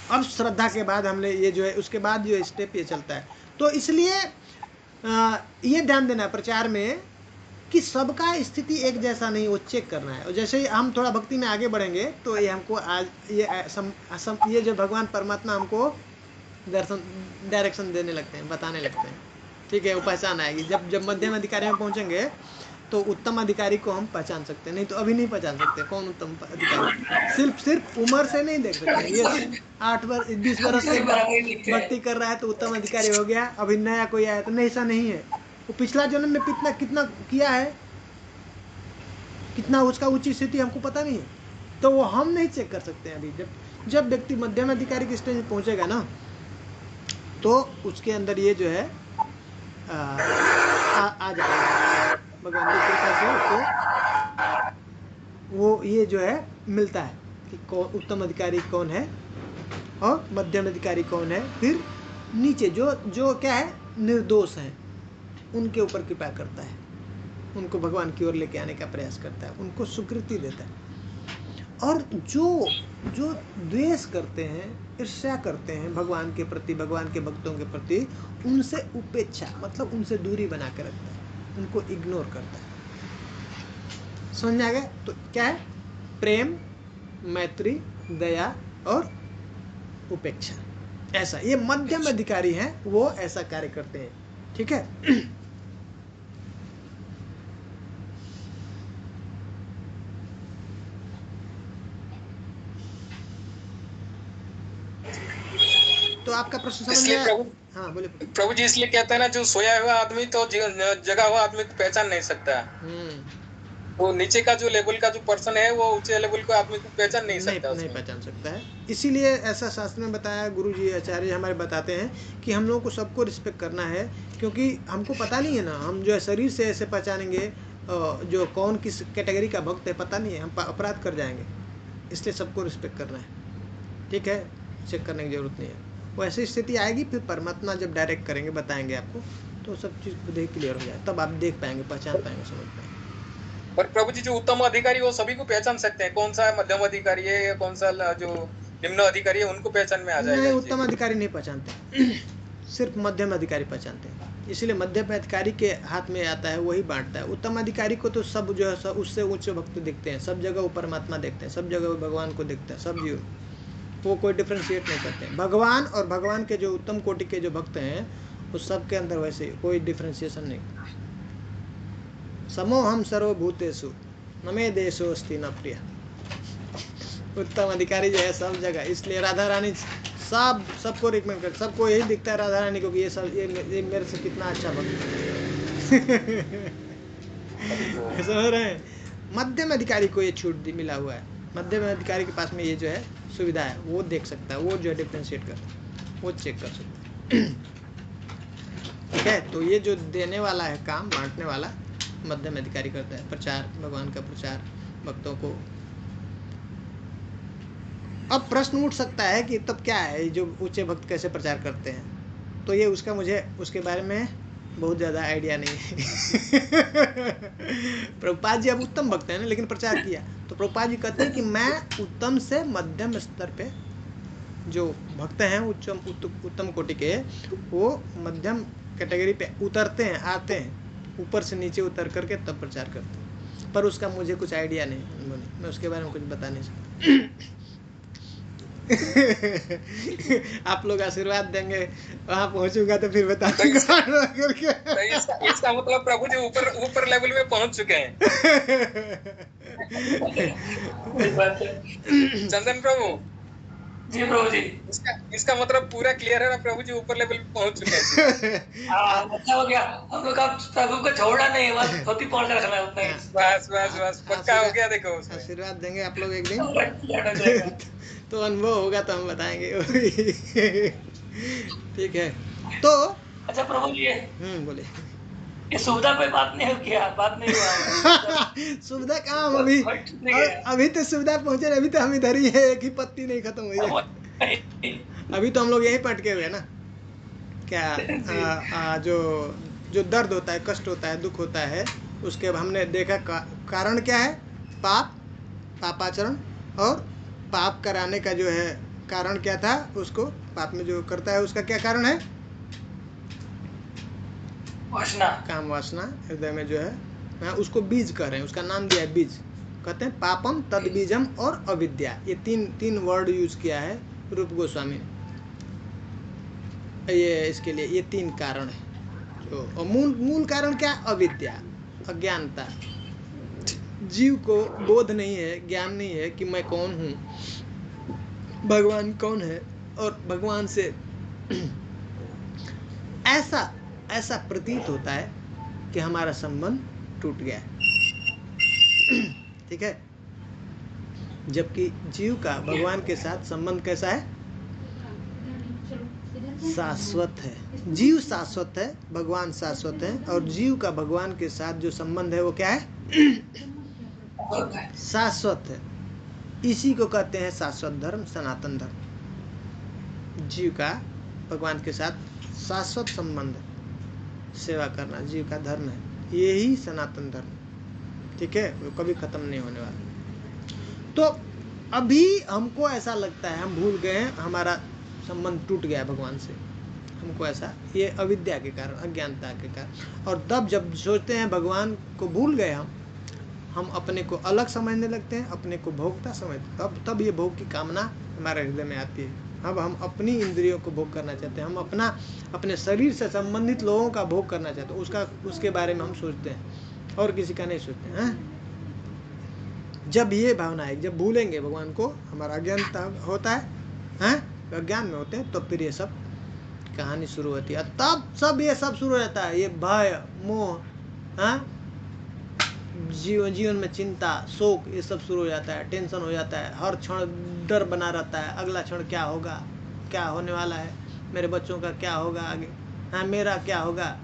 अब श्रद्धा के बाद हमने ये जो है, उसके बाद जो स्टेप ये चलता है। तो इसलिए ये ध्यान देना प्रचार में कि सबका स्थिति एक जैसा नहीं, वो चेक करना है। और जैसे ही हम थोड़ा भक्ति में आगे बढ़ेंगे, तो ये हमको आज ये जो भगवान परमात्मा हमको डायरेक्शन देने लगते हैं, बताने लगते हैं, ठीक है, वो पहचान आएगी। जब मध्यम अधिकारी में पहुंचेंगे तो उत्तम अधिकारी को हम पहचान सकते हैं, नहीं तो अभी नहीं पहचान सकते कौन उत्तम अधिकारी। सिर्फ उम्र से नहीं देख सकते, ये 20 वर्ष से भक्ति कर रहा है तो उत्तम अधिकारी हो गया, अभी नया कोई आया तो नहीं, ऐसा नहीं है। वो पिछला जन्म में कितना किया है, कितना उसका उच्च स्थिति हमको पता नहीं है, तो वो हम नहीं चेक कर सकते हैं अभी। जब व्यक्ति मध्यम अधिकारी की स्टेज में पहुंचेगा ना, तो उसके अंदर ये जो है आ जाएगा, भगवान की कृपा से उसको वो ये जो है मिलता है कि उत्तम अधिकारी कौन है और मध्यम अधिकारी कौन है। फिर नीचे जो क्या है, निर्दोष हैं, उनके ऊपर कृपा करता है, उनको भगवान की ओर लेके आने का प्रयास करता है, उनको स्वीकृति देता है। और जो द्वेष करते हैं, ईर्ष्या करते हैं भगवान के प्रति, भगवान के भक्तों के प्रति, उनसे उपेक्षा, मतलब उनसे दूरी बना के रखता है, उनको इग्नोर करता है। समझ आ गया? तो क्या है, प्रेम, मैत्री, दया और उपेक्षा, ऐसा ये मध्यम अधिकारी हैं, वो ऐसा कार्य करते हैं, ठीक है। तो आपका प्रश्न समझ में आया? हाँ बोले प्रभु जी। इसलिए कहते हैं ना, जो सोया हुआ आदमी तो जगा हुआ आदमी को पहचान नहीं सकता। वो नीचे का जो लेवल का जो पर्सन है, वो ऊंचे लेवल का आदमी को पहचान नहीं सकता, नहीं पहचान सकता है। इसीलिए ऐसा शास्त्र में बताया, गुरु जी आचार्य हमारे बताते हैं कि हम लोगों को सबको रिस्पेक्ट करना है, क्योंकि हमको पता नहीं है ना, हम जो है शरीर से ऐसे पहचानेंगे जो कौन किस कैटेगरी का भक्त है, पता नहीं है, हम अपराध कर जाएंगे। इसलिए सबको रिस्पेक्ट करना है, ठीक है, चेक करने की जरूरत नहीं है। वो ऐसी स्थिति आएगी, फिर परमात्मा जब डायरेक्ट करेंगे, बताएंगे आपको, तो सब चीज़ खुद ही क्लियर हो जाए, तब आप देख पाएंगे, पहचान पाएंगे, समझ पाएंगे। पर प्रभु जी, जो उत्तम अधिकारी वो सभी को पहचान सकते हैं, कौन सा मध्यम अधिकारी है या कौन सा जो निम्न अधिकारी है, उनको पहचान में आ जाएगा? नहीं, उत्तम अधिकारी नहीं पहचानते, सिर्फ मध्यम अधिकारी पहचानते हैं। इसलिए मध्यम अधिकारी के हाथ में आता है, वही बांटता है। उत्तम अधिकारी को तो सब जो है सब उससे उच्च भक्त दिखते हैं, सब जगह वो परमात्मा देखते हैं, सब जगह वो भगवान को देखते हैं, सब जीव, वो कोई डिफ्रेंशिएट नहीं करते हैं। भगवान और भगवान के जो उत्तम कोटि के जो भक्त हैं, उस सब के अंदर वैसे कोई डिफ्रेंशिएशन नहीं। समोहम सर्वभूतेषु न मे देशो अस्ति न प्रिय। उत्तम अधिकारी जो है सब जगह, इसलिए राधा रानी सबको रिकमेंड कर, सबको यही दिखता है राधा रानी को कि ये मेरे से कितना अच्छा भक्त समझ रहे हैं। मध्यम अधिकारी को ये छूट मिला हुआ है, मध्यम अधिकारी के पास में ये जो है सुविधा है, वो देख सकता है, वो जो है डिफ्रेंशिएट कर, वो चेक कर सकता है, ठीक है। तो ये जो देने वाला है काम, बांटने वाला, मध्यम अधिकारी करता है। प्रचार, भगवान का प्रचार, भक्तों को अब प्रश्न उठ सकता है कि तब क्या है, जो ऊंचे भक्त कैसे प्रचार करते हैं? तो ये उसका मुझे उसके बारे में बहुत ज़्यादा आइडिया नहीं है। प्रभुपाद जी अब उत्तम भक्त हैं ना, लेकिन प्रचार किया तो प्रभुपाद जी कहते हैं कि मैं उत्तम से मध्यम स्तर पे जो भक्त हैं, उत्तम कोटि के, वो मध्यम कैटेगरी पे उतरते हैं, आते हैं, ऊपर से नीचे उतर करके तब प्रचार करते हैं। पर उसका मुझे कुछ आइडिया नहीं, मैं उसके बारे में कुछ बता नहीं सकता। आप लोग आशीर्वाद देंगे, वहां पहुंचूंगा तो फिर बताऊंगा। इसका मतलब प्रभु जी ऊपर लेवल में पहुंच चुके हैं। चंदन प्रभु जी प्रभु जी, इसका मतलब पूरा क्लियर है ना, प्रभु जी ऊपर लेवल पे पहुंच चुके हैं। अच्छा हो गया, हम लोग का प्रभु को छोड़ना नहीं, बस धोती पहुंच रखना है उतना ही। बस पक्का हो गया। देखो आशीर्वाद देंगे आप लोग एक दिन। तो अनुभव होगा तो हम बताएंगे। ठीक है तो अच्छा प्रभु जी, बोले ये सुविधा पे बात नहीं हो किया, बात नहीं हुआ। सुविधा कहाँ अभी तो सुविधा पहुंचे, अभी तो हम इधर ही है, एक ही पत्ती नहीं खत्म हुई है। अभी तो हम लोग यहीं पटके हुए ना। क्या जो दर्द होता है, कष्ट होता है, दुख होता है, उसके हमने देखा कारण क्या है? पापाचरण, और पाप कराने का जो है कारण क्या था? उसको पाप में जो करता है उसका क्या कारण है? वासना, काम वासना हृदय में जो है, उसको बीज कह रहे हैं, उसका नाम दिया है बीज। कहते हैं पापम तद बीजम और अविद्या, ये तीन वर्ड यूज किया है रूप गोस्वामी ने ये इसके लिए। ये 3 कारण है जो मूल कारण क्या? अविद्या, अज्ञानता। जीव को बोध नहीं है, ज्ञान नहीं है कि मैं कौन हूँ, भगवान कौन है, और भगवान से ऐसा प्रतीत होता है कि हमारा संबंध टूट गया है। ठीक है, जबकि जीव का भगवान के साथ संबंध कैसा है? शाश्वत है। जीव शाश्वत है, भगवान शाश्वत है, और जीव का भगवान के साथ जो संबंध है वो क्या है? शाश्वत है। इसी को कहते हैं शाश्वत धर्म, सनातन धर्म। जीव का भगवान के साथ शाश्वत संबंध, सेवा करना जीव का धर्म है, यही सनातन धर्म। ठीक है, वो कभी खत्म नहीं होने वाला। तो अभी हमको ऐसा लगता है हम भूल गए हैं, हमारा संबंध टूट गया भगवान से, हमको ऐसा, ये अविद्या के कारण, अज्ञानता के कारण। और तब जब सोचते हैं भगवान को भूल गए हम अपने को अलग समझने लगते हैं, अपने को भोक्ता समझते, तब ये भोग की कामना हमारे हृदय में आती है। अब हम अपनी इंद्रियों को भोग करना चाहते हैं, हम अपने शरीर से संबंधित लोगों का भोग करना चाहते हैं, उसके बारे में हम सोचते हैं, और किसी का नहीं सोचते हैं। जब ये भावना है, जब भूलेंगे भगवान को, हमारा अज्ञानता होता है, अज्ञान में होते हैं, तो फिर ये सब कहानी शुरू होती है। तब सब ये सब शुरू रहता है, ये भय, मोह, जीवन में चिंता, शोक, ये सब शुरू हो जाता है, टेंशन हो जाता है, हर क्षण डर बना रहता है, अगला क्षण क्या होगा, क्या होने वाला है, मेरे बच्चों का क्या होगा आगे, मेरा क्या होगा,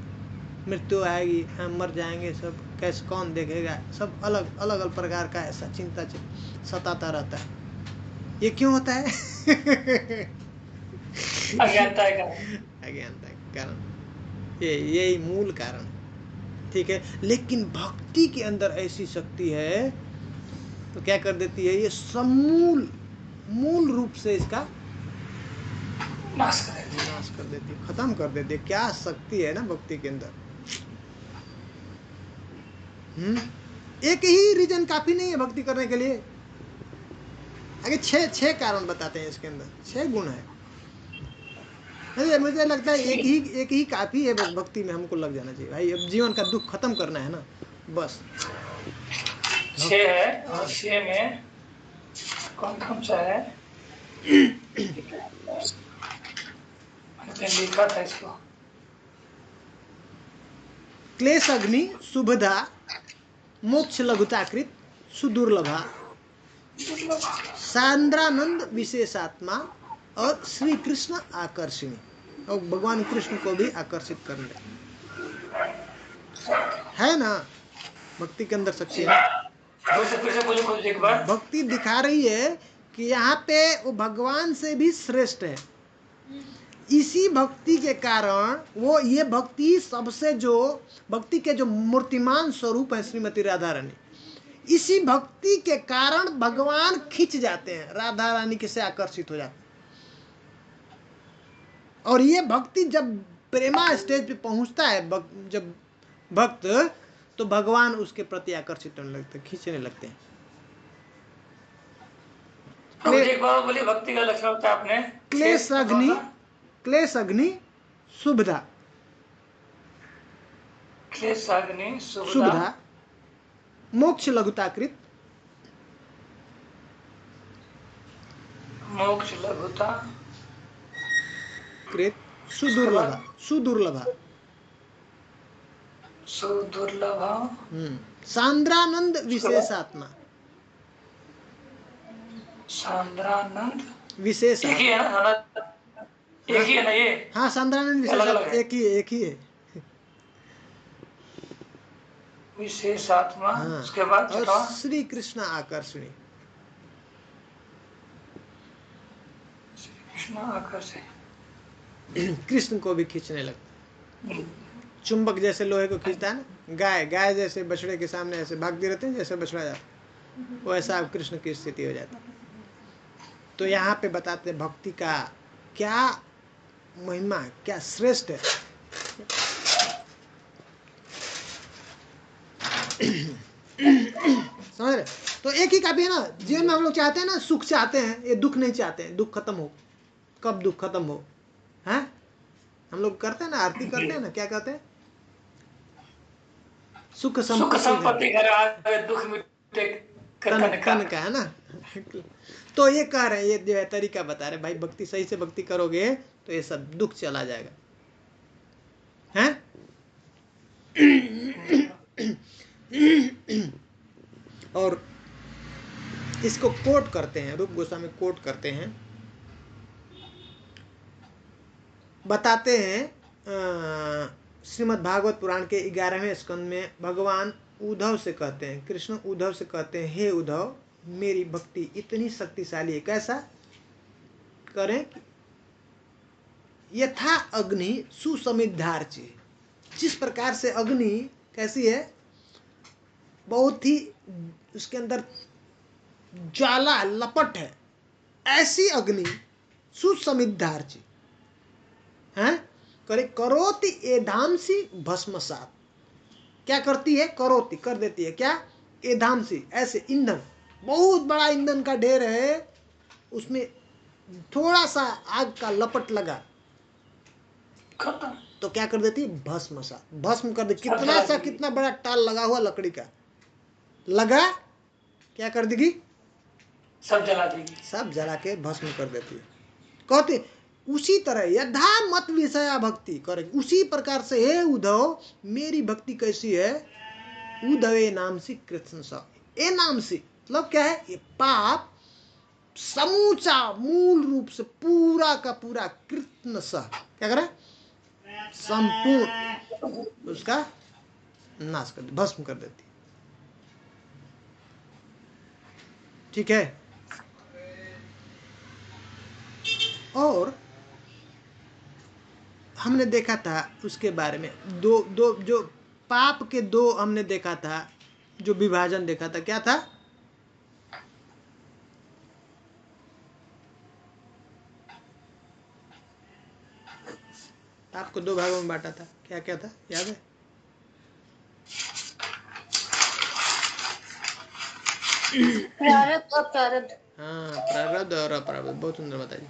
मृत्यु आएगी, मर जाएंगे सब, कैसे, कौन देखेगा, सब अलग अलग प्रकार का ऐसा चिंता सताता रहता है। ये क्यों होता है? अज्ञानता के कारण, यही मूल कारण। ठीक है, लेकिन भक्ति के अंदर ऐसी शक्ति है तो क्या कर देती है, ये मूल रूप से इसका नाश कर देती है, खत्म कर देती है। क्या शक्ति है ना भक्ति के अंदर। एक ही रीजन काफी नहीं है भक्ति करने के लिए, आगे 6 कारण बताते हैं इसके अंदर, 6 गुण है। मुझे लगता है एक ही काफी है, बस भक्ति में हमको लग जाना चाहिए भाई। अब जीवन का दुख खत्म करना है ना, बस 6 है। और 6 में कौन सा है? लिखा था इसको, क्लेश अग्नि शुभदा, मोक्ष लघुताकृत सुदुर्लभा, सांद्रानंद विशेषात्मा, और श्री कृष्ण आकर्षणी, और भगवान कृष्ण को भी आकर्षित कर ले, है ना। भक्ति के अंदर शक्ति है। एक बार भक्ति दिखा रही है कि यहाँ पे वो भगवान से भी श्रेष्ठ है। इसी भक्ति के कारण वो ये भक्ति सबसे जो भक्ति के जो मूर्तिमान स्वरूप है श्रीमती राधा रानी, इसी भक्ति के कारण भगवान खिंच जाते हैं, राधा रानी के से आकर्षित हो जाते हैं। और ये भक्ति जब प्रेमा स्टेज पे पहुंचता है, जब भक्त, तो भगवान उसके प्रति आकर्षित होने लगते हैं, खींचने लगते हैं। एक बार बोली भक्ति का लक्षण होता है आपने क्लेश अग्नि शुभदा, क्लेश अग्नि शुभदा मोक्ष लघुताकृत, मोक्ष लघुता कृत सुदुर्लभा, सुदुर्लभा सुदुर्लभा सांद्रानंद विशेषात्मा, सांद्रानंद विशेष एक ही है ना, एक ही है ना ये? हाँ, सांद्रानंद विशेष एक ही है। विशेष आत्मा। हाँ। उसके बाद और श्री कृष्ण आकर्षणी, कृष्ण आकर्षणी, कृष्ण को भी खींचने लगता। चुंबक जैसे लोहे को खींचता है ना, गाय जैसे बछड़े के सामने ऐसे भागती रहते हैं, जैसे बछड़ा जाता, वो ऐसा अब कृष्ण की स्थिति हो जाती। तो यहाँ पे बताते हैं भक्ति का क्या महिमा, क्या श्रेष्ठ है। समझ रहे? तो एक ही काफी है ना। जीवन में हम लोग चाहते हैं ना, सुख चाहते हैं, ये दुख नहीं चाहते हैं, दुख खत्म हो। कब दुख खत्म हो? हैं? हम लोग करते हैं ना, आरती करते हैं ना, क्या कहते हैं? सुख संपत्ति दुख मिटे तन का, है ना। तो ये कह रहे हैं, ये जो है तरीका बता रहे भाई, भक्ति सही से भक्ति करोगे तो ये सब दुख चला जाएगा, हैं? और इसको कोट करते हैं, रूप गोस्वामी कोट करते हैं, बताते हैं श्रीमद् भागवत पुराण के 11वें स्कंद में भगवान उद्धव से कहते हैं, कृष्ण उद्धव से कहते हैं, हे उद्धव, मेरी भक्ति इतनी शक्तिशाली है। कैसा करें? यथा अग्नि सुसमिद्धार्ची, जिस प्रकार से अग्नि कैसी है, बहुत ही उसके अंदर ज्वाला लपट है, ऐसी अग्नि सुसमिद्धार्ची हैं, करे करोति एधांसी भस्मसात। क्या करती है? करोति, कर देती है। क्या? एधांसी, ऐसे ईंधन, बहुत बड़ा ईंधन का ढेर है, उसमें थोड़ा सा आग का लपट लगा तो क्या कर देती? भस्मसात, भस्म कर देती। कितना सा, कितना बड़ा टाल लगा हुआ लकड़ी का लगा, क्या कर देगी? सब जला देगी, सब जला के भस्म कर देती है। कहते उसी तरह यथा मत विषया भक्ति करे, उसी प्रकार से हे उद्धव, मेरी भक्ति कैसी है? उद्धवे नाम से कृष्ण सा, ए नाम से मतलब क्या है? ये पाप समूचा मूल रूप से पूरा का पूरा कृष्ण सा क्या करे? संपूर्ण उसका नाश कर देती, भस्म कर देती। ठीक है। और हमने देखा था उसके बारे में दो जो पाप के दो हमने देखा था, जो विभाजन देखा था, क्या था? पाप को दो भागों में बांटा था, क्या क्या था, याद है? प्रारब्ध और प्रारब्ध। हाँ, प्रारब्ध और अप्रारब्ध, बहुत सुंदर बताइए।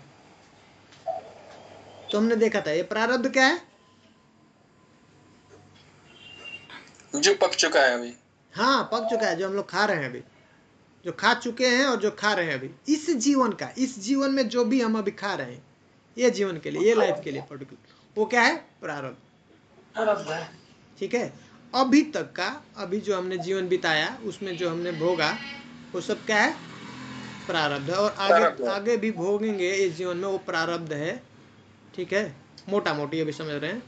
तो हमने देखा था ये प्रारब्ध क्या है? जो पक चुका है अभी। हाँ, पक चुका है, जो हम लोग खा रहे हैं अभी, जो खा चुके हैं और जो खा रहे हैं अभी, इस जीवन का, इस जीवन में जो भी हम अभी खा रहे हैं, ये जीवन के लिए, ये लाइफ के लिए पर्टिकुलर, वो क्या है? प्रारब्ध है। ठीक है। अभी तक का, अभी जो हमने जीवन बिताया उसमें जो हमने भोगा, वो सब क्या है? प्रारब्ध है। और आगे भी भोगेंगे इस जीवन में, वो प्रारब्ध है। ठीक है, मोटा मोटी अभी समझ रहे हैं।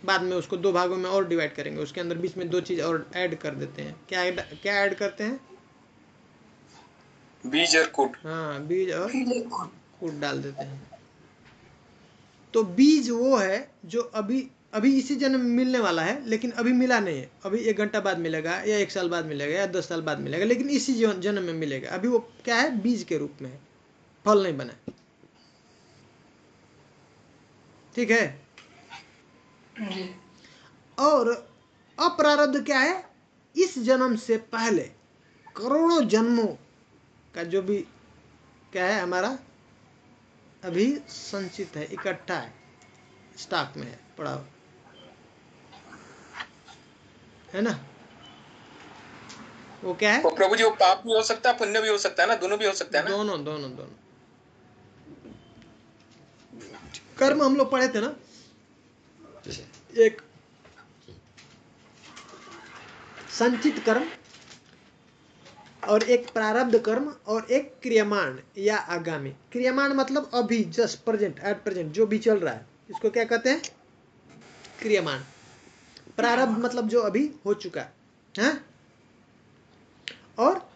बाद में उसको दो भागों में और डिवाइड करेंगे, उसके अंदर बीच में दो चीज और ऐड कर देते हैं। क्या ऐड करते हैं? बीज और कूट। हाँ, बीज और कूट डाल देते हैं। तो बीज वो है जो अभी अभी इसी जन्म में मिलने वाला है, लेकिन अभी मिला नहीं है। अभी 1 घंटा बाद मिलेगा, या 1 साल बाद मिलेगा, या 10 साल बाद मिलेगा, लेकिन इसी जन्म में मिलेगा। अभी वो क्या है, बीज के रूप में है, फल नहीं बना। ठीक है। और अप्रारब्ध क्या है, इस जन्म से पहले करोड़ों जन्मों का जो भी क्या है हमारा अभी संचित है, इकट्ठा है, स्टॉक में है, पड़ा हुआ है ना। वो क्या है, वो प्रभु जी वो पाप भी हो सकता है, पुण्य भी हो सकता है ना, दोनों भी हो सकता है ना। दोनों दोनों दोनों कर्म हम लोग पढ़े थे ना, एक संचित कर्म और एक प्रारब्ध कर्म और एक क्रियमाण या आगामी। क्रियमाण मतलब अभी, जस्ट प्रेजेंट, एट प्रेजेंट जो भी चल रहा है, इसको क्या कहते हैं, क्रियमाण। प्रारब्ध मतलब जो अभी हो चुका है, और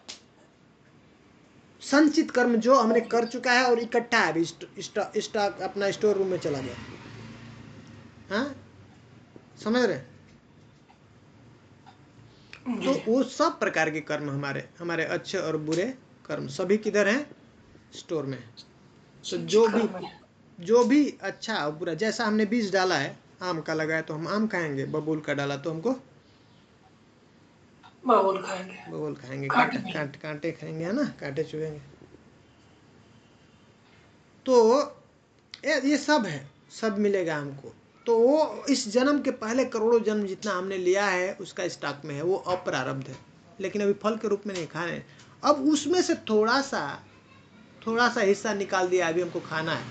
संचित कर्म जो हमने कर चुका है और इकट्ठा है अभी, स्टॉक अपना स्टोर रूम में चला गया। हाँ, समझ रहे हैं। तो वो सब प्रकार के कर्म हमारे अच्छे और बुरे कर्म सभी किधर हैं, स्टोर में। तो जो भी अच्छा और बुरा, जैसा हमने बीज डाला है, आम का लगाया तो हम आम खाएंगे, बबूल का डाला तो हमको बबूल खाएंगे, कांटे खाएंगे, है ना, कांटे चुभेंगे। तो ये सब है, सब मिलेगा हमको। तो वो इस जन्म के पहले करोड़ों जन्म जितना हमने लिया है उसका स्टॉक में है, वो अप्रारब्ध है, लेकिन अभी फल के रूप में नहीं खाने। अब उसमें से थोड़ा सा हिस्सा निकाल दिया, अभी हमको खाना है।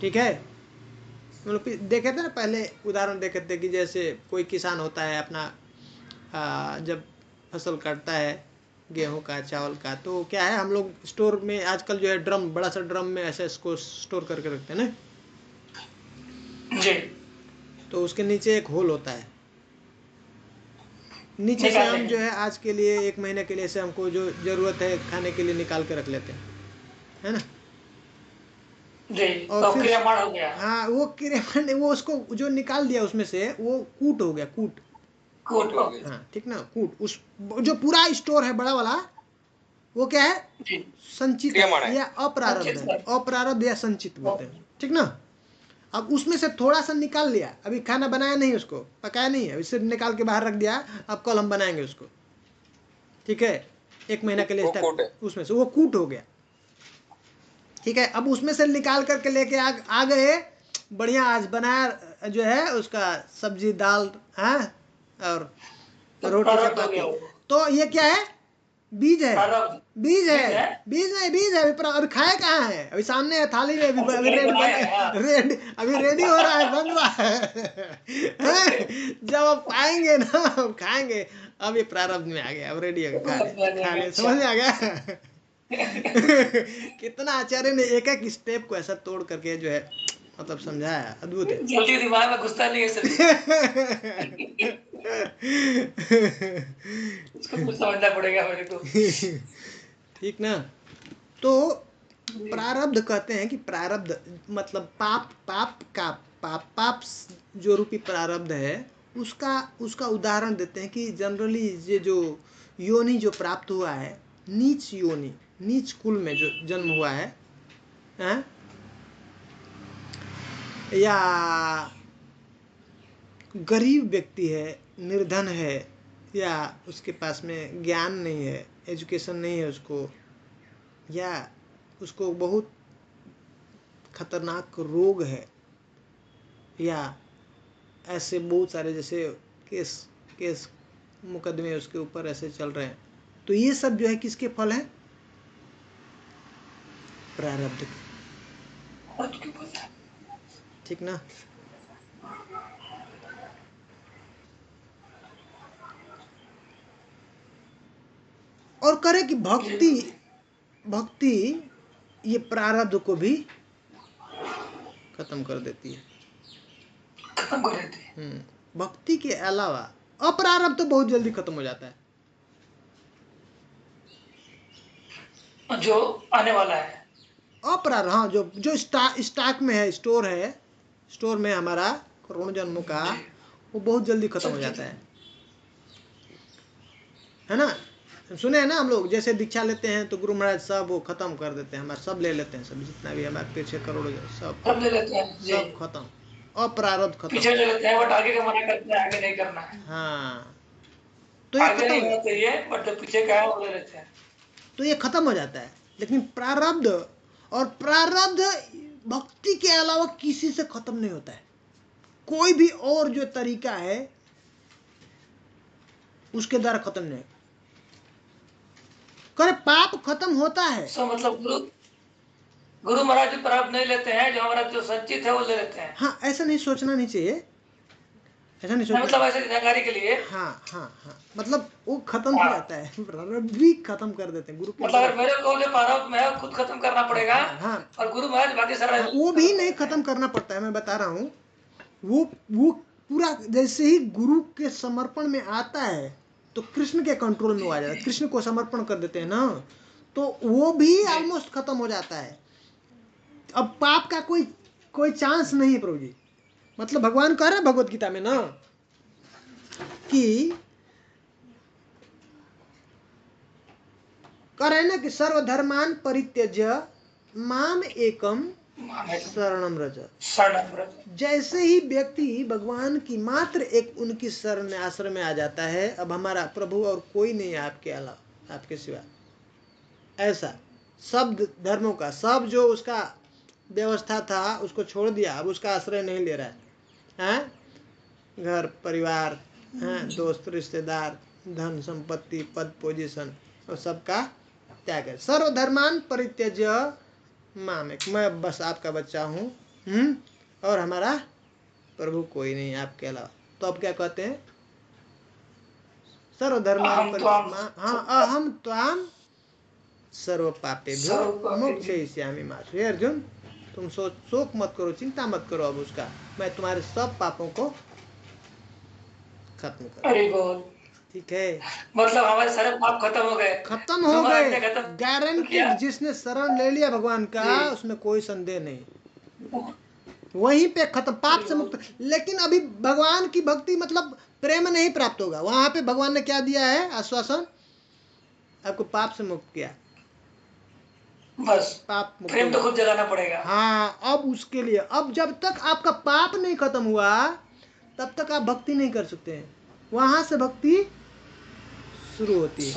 ठीक है। हम लोग देखे थे ना, पहले उदाहरण देखे थे कि जैसे कोई किसान होता है अपना जब फसल काटता है गेहूं का, चावल का, तो क्या है, हम लोग स्टोर में आजकल जो है ड्रम, बड़ा सा ड्रम में ऐसे इसको स्टोर करके रखते हैं ना जी। तो उसके नीचे एक होल होता है, नीचे से हम जो है आज के लिए 1 महीने के लिए से हमको जो जरूरत है खाने के लिए निकाल के रख लेते हैं, है ना। जी, और तो फिर क्रियमाण हो गया। हाँ, वो क्रियमाण, वो उसको जो निकाल दिया उसमें से, वो कूट हो गया, कूट हो गया। हाँ, ठीक ना, कूट। उस जो पूरा स्टोर है बड़ा वाला, वो क्या है, संचित है या अप्रारब्ध है, अप्रारब्ध या संचित बोलते हैं, ठीक ना। अब उसमें से थोड़ा सा निकाल लिया, अभी खाना बनाया नहीं, उसको पकाया नहीं है, इससे निकाल के बाहर रख दिया, अब कल हम बनाएंगे उसको। ठीक है, 1 महीना के लिए उसमें से वो कूट हो गया। ठीक है। अब उसमें से निकाल करके लेके आ गए, बढ़िया आज बनाया जो है उसका सब्जी दाल, हाँ, और रोटी चपाती। तो ये क्या है, बीज है, बीज है, अभी खाए कहाँ है, अभी सामने है थाली में, अभी रेडी हो रहा है, बन रहा है। जब आप पाएंगे ना, अब खाएंगे, अब ये प्रारब्ध में आ गया, अब रेडी हो गया, खा ले, समझ में आ गया। कितना आचार्य ने एक एक स्टेप को ऐसा तोड़ करके जो है मतलब समझाया, अद्भुत है। जल्दी दिमाग में घुसता नहीं है सर। इसको कुछ समझना पड़ेगा मेरे को। ठीक ना। तो प्रारब्ध कहते हैं कि प्रारब्ध मतलब पाप जो रूपी प्रारब्ध है, उसका उदाहरण देते हैं कि जनरली ये जो योनि जो प्राप्त हुआ है, नीच योनि, नीच कुल में जो जन्म हुआ है, या गरीब व्यक्ति है, निर्धन है, या उसके पास में ज्ञान नहीं है, एजुकेशन नहीं है उसको, या उसको बहुत खतरनाक रोग है, या ऐसे बहुत सारे जैसे केस मुकदमे उसके ऊपर ऐसे चल रहे हैं, तो ये सब जो है किसके फल हैं, प्रारब्ध के। ठीक ना। और करे कि भक्ति ये प्रारब्ध को भी खत्म कर देती है, भक्ति के अलावा अप्रारब्ध तो बहुत जल्दी खत्म हो जाता है। जो आने वाला है। अपरारब्ध, हाँ, जो स्टॉक में है, स्टोर में हमारा करोड़ों जन्मों का, वो बहुत जल्दी खत्म हो जाता है ना। सुने हैं ना हम लोग, जैसे दीक्षा लेते हैं तो गुरु महाराज सब वो खत्म कर देते हैं, हमारे सब ले लेते हैं, सब जितना भी हमारे पीछे करोड़ों सब ले लेते हैं, सब खत्म, अपरारब्ध खत्म, पीछे ले लेते हैं, बट आगे का मना करते हैं, आगे नहीं करना है। हाँ, तो ये आगे खत्म नहीं होना चाहिए, बट जो पीछे का है वो ले लेते हैं, तो ये खत्म हो जाता है। लेकिन प्रारब्ध, और प्रारब्ध भक्ति के अलावा किसी से खत्म नहीं होता है। कोई भी और जो तरीका है उसके द्वारा खत्म नहीं करे, पाप खत्म होता है। मतलब गुरु महाराज भी प्राप्त नहीं लेते हैं, जो हमारा जो संचित है वो ले लेते हैं। हाँ, ऐसा नहीं सोचना नहीं चाहिए, ऐसा नहीं सोचना, मतलब ऐसे जानकारी के लिए। हाँ हाँ हाँ, मतलब वो खत्म हो जाता है, प्रारब्ध भी खत्म कर देते हैं गुरु के। मतलब अगर मेरे को जो प्रारब्ध में है खुद खत्म करना पड़ेगा। हाँ, और गुरु महाराज बाकी सारा वो भी नहीं खत्म करना पड़ता है, मैं बता रहा हूँ। वो पूरा जैसे ही गुरु के समर्पण में आता है तो कृष्ण के कंट्रोल में आ जाता है, कृष्ण को समर्पण कर देते हैं ना, तो वो भी ऑलमोस्ट खत्म हो जाता है। अब पाप का कोई चांस नहीं है प्रभु जी। मतलब भगवान कह रहे हैं भगवत गीता में ना कि कह रहे हैं ना कि सर्वधर्मान परित्यज्य माम एकम शरणम रज। जैसे ही व्यक्ति भगवान की मात्र एक उनकी शरण आश्रय में आ जाता है, अब हमारा प्रभु और कोई नहीं है आपके अलावा, आपके सिवा, ऐसा सब धर्मों का सब जो उसका व्यवस्था था उसको छोड़ दिया, अब उसका आश्रय नहीं ले रहा है, घर परिवार, दोस्त रिश्तेदार, धन संपत्ति, पद पोजीशन, और सबका त्याग है। सर्वधर्मान परित्यज्य माम एक, मैं बस आपका बच्चा हूँ, और हमारा प्रभु कोई नहीं आपके अलावा। तो अब क्या कहते हैं? सर्वधर्मान परित्यज्य, हाँ, अहम त्वाम सर्व पापेभ्यो मोक्षयिष्यामि मा। हे अर्जुन, तुम शोक मत करो, चिंता मत करो, अब उसका मैं तुम्हारे सब पापों को खत्म कर, ठीक है। मतलब हमारे सारे पाप खत्म हो गए, गारंटी। जिसने शरण ले लिया भगवान का, उसमें कोई संदेह नहीं, वहीं पे खत्म, पाप से मुक्त। लेकिन अभी भगवान की भक्ति मतलब प्रेम नहीं प्राप्त होगा। वहां पे भगवान ने क्या दिया है आश्वासन? आपको पाप से मुक्त किया, बस पाप मुक्त, प्रेम तो खुद जगाना पड़ेगा। हाँ, अब उसके लिए, अब जब तक आपका पाप नहीं खत्म हुआ तब तक आप भक्ति नहीं कर सकते हैं। वहां से भक्ति शुरू होती है।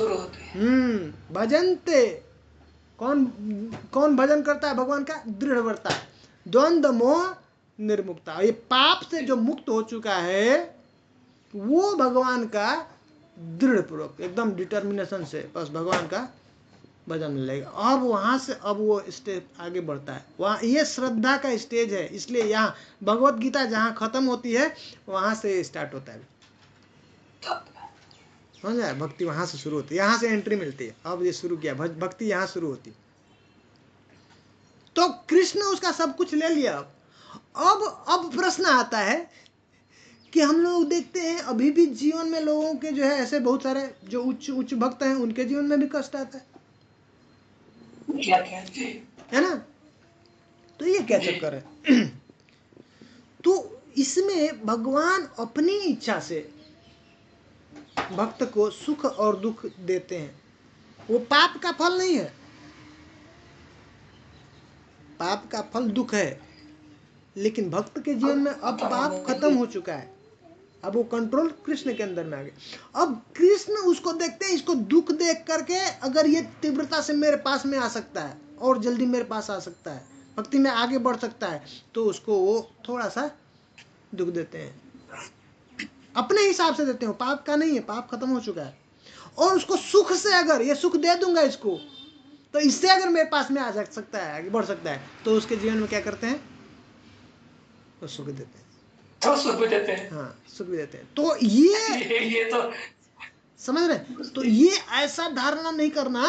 भजनते, कौन भजन करता है भगवान का? दृढ़ व्रता, द्वंद्व मोह निर्मुक्ता। ये पाप से जो मुक्त हो चुका है वो भगवान का दृढ़ पूर्वक एकदम डिटर्मिनेशन से बस भगवान का भजन मिलेगा। अब वहां से अब वो स्टेज आगे बढ़ता है। वहाँ ये श्रद्धा का स्टेज है, इसलिए यहाँ भगवत गीता जहाँ खत्म होती है वहां से स्टार्ट होता है, समझ आया? भक्ति वहां से शुरू होती है, यहाँ से एंट्री मिलती है। अब ये शुरू किया, भक्ति यहाँ शुरू होती। तो कृष्ण उसका सब कुछ ले लिया। अब प्रश्न आता है कि हम लोग देखते हैं अभी भी जीवन में लोगों के जो है ऐसे बहुत सारे जो उच्च भक्त हैं, उनके जीवन में भी कष्ट आता है, है ना? तो ये क्या चक्कर है? तो इसमें भगवान अपनी इच्छा से भक्त को सुख और दुख देते हैं। वो पाप का फल नहीं है, पाप का फल दुख है। लेकिन भक्त के जीवन में अब पाप खत्म हो चुका है, अब वो कंट्रोल कृष्ण के अंदर में आ गया। अब कृष्ण उसको देखते हैं, इसको दुख देख करके अगर ये तीव्रता से मेरे पास में आ सकता है और जल्दी मेरे पास आ सकता है, भक्ति में आगे बढ़ सकता है, तो उसको वो थोड़ा सा दुख देते हैं, अपने हिसाब से देते हो, पाप का नहीं है, पाप खत्म हो चुका है। और उसको सुख से अगर ये सुख दे दूंगा इसको, तो इससे अगर मेरे पास में आ सकता है, आगे बढ़ सकता है, तो उसके जीवन में क्या करते हैं? वो सुख देते हैं, तो सुख भी देते हैं, हाँ, सुख भी देते हैं। तो ये तो समझ रहे? तो ये ऐसा धारणा नहीं करना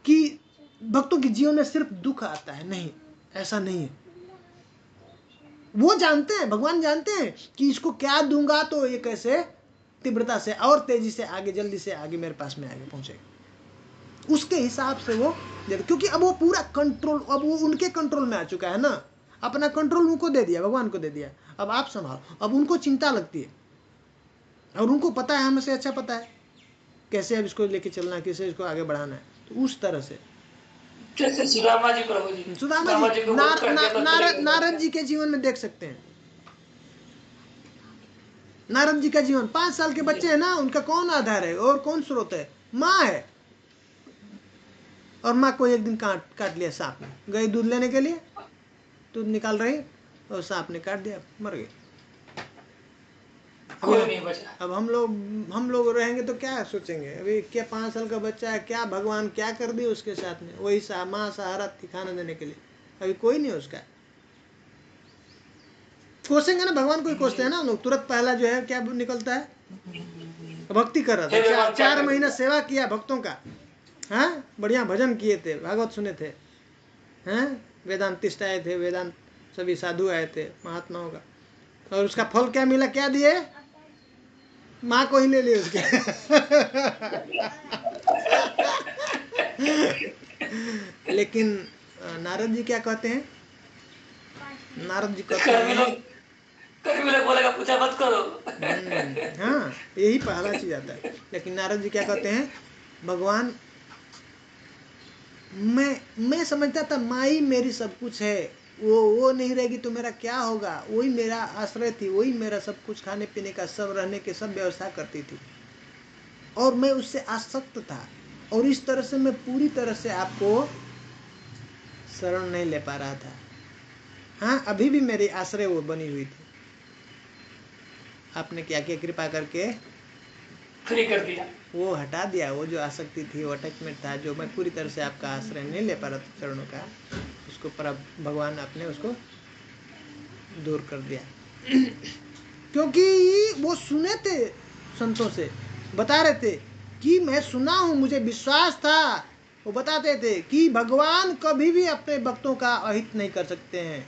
कि भक्तों के जीवन में सिर्फ दुख आता है, नहीं, ऐसा नहीं है। वो जानते हैं, भगवान जानते हैं कि इसको क्या दूंगा तो ये कैसे तीव्रता से और तेजी से आगे, जल्दी से आगे मेरे पास में आगे पहुंचेगा। उसके हिसाब से वो क्योंकि अब वो पूरा कंट्रोल, अब वो उनके कंट्रोल में आ चुका है ना, अपना कंट्रोल उनको दे दिया, भगवान को दे दिया, अब आप संभालो। अब उनको चिंता लगती है और उनको पता है, हमसे अच्छा पता है कैसे अब इसको लेके चलना है, कैसे इसको आगे बढ़ाना है। तो उस तरह से सुदामा जी, प्रभु जी, सुदामा जी नारद जी के जीवन में देख सकते हैं। नारद जी का जीवन, 5 साल के बच्चे हैं ना, उनका कौन आधार है और कौन स्रोत है? माँ है। और माँ को एक दिन काट लिया सांप ने, गई दूध लेने के लिए, दूध निकाल रही और सांप ने काट दिया, मर गए। कोई नहीं बचा। अब हम लोग रहेंगे तो क्या सोचेंगे? अभी क्या 5 साल का बच्चा है, क्या भगवान क्या कर दिया उसके साथ में? वही माँ सहारा थी खाना देने के लिए, अभी कोई नहीं उसका। कोसेंगे ना, भगवान को ही कोसते हैं ना लोग। तुरंत पहला जो है क्या निकलता है? भक्ति कर रहा था, 4 महीना सेवा किया भक्तों का, हाँ, बढ़िया भजन किए थे, भागवत सुने थे, हैं, वेदांतिस्ट आए थे, वेदांत सभी साधु आए थे महात्माओं का, और उसका फल क्या मिला? क्या दिए? माँ को ही ले लिए उसके। लेकिन नारद जी क्या कहते हैं? नारद जी कहते हैं, बोलेगा पूछा मत करो। हाँ, यही पहला चीज आता है। लेकिन नारद जी क्या कहते हैं? भगवान, मैं समझता था माई मेरी सब कुछ है, वो नहीं रहेगी तो मेरा क्या होगा? वही मेरा आश्रय थी, वही मेरा सब कुछ, खाने पीने का सब, रहने के सब व्यवस्था करती थी, और मैं उससे आसक्त था, और इस तरह से मैं पूरी तरह से आपको शरण नहीं ले पा रहा था। हाँ, अभी भी मेरी आश्रय वो बनी हुई थी, आपने क्या किया? कृपा करके फ्री कर दिया, वो हटा दिया, वो जो आसक्ति थी, वो अटैचमेंट था, जो मैं पूरी तरह से आपका आश्रय नहीं ले पा रहा था चरणों का, उसको पर भगवान आपने उसको दूर कर दिया। क्योंकि वो सुने थे, संतों से बता रहे थे कि मैं सुना हूं, मुझे विश्वास था, वो बताते थे कि भगवान कभी भी अपने भक्तों का अहित नहीं कर सकते हैं।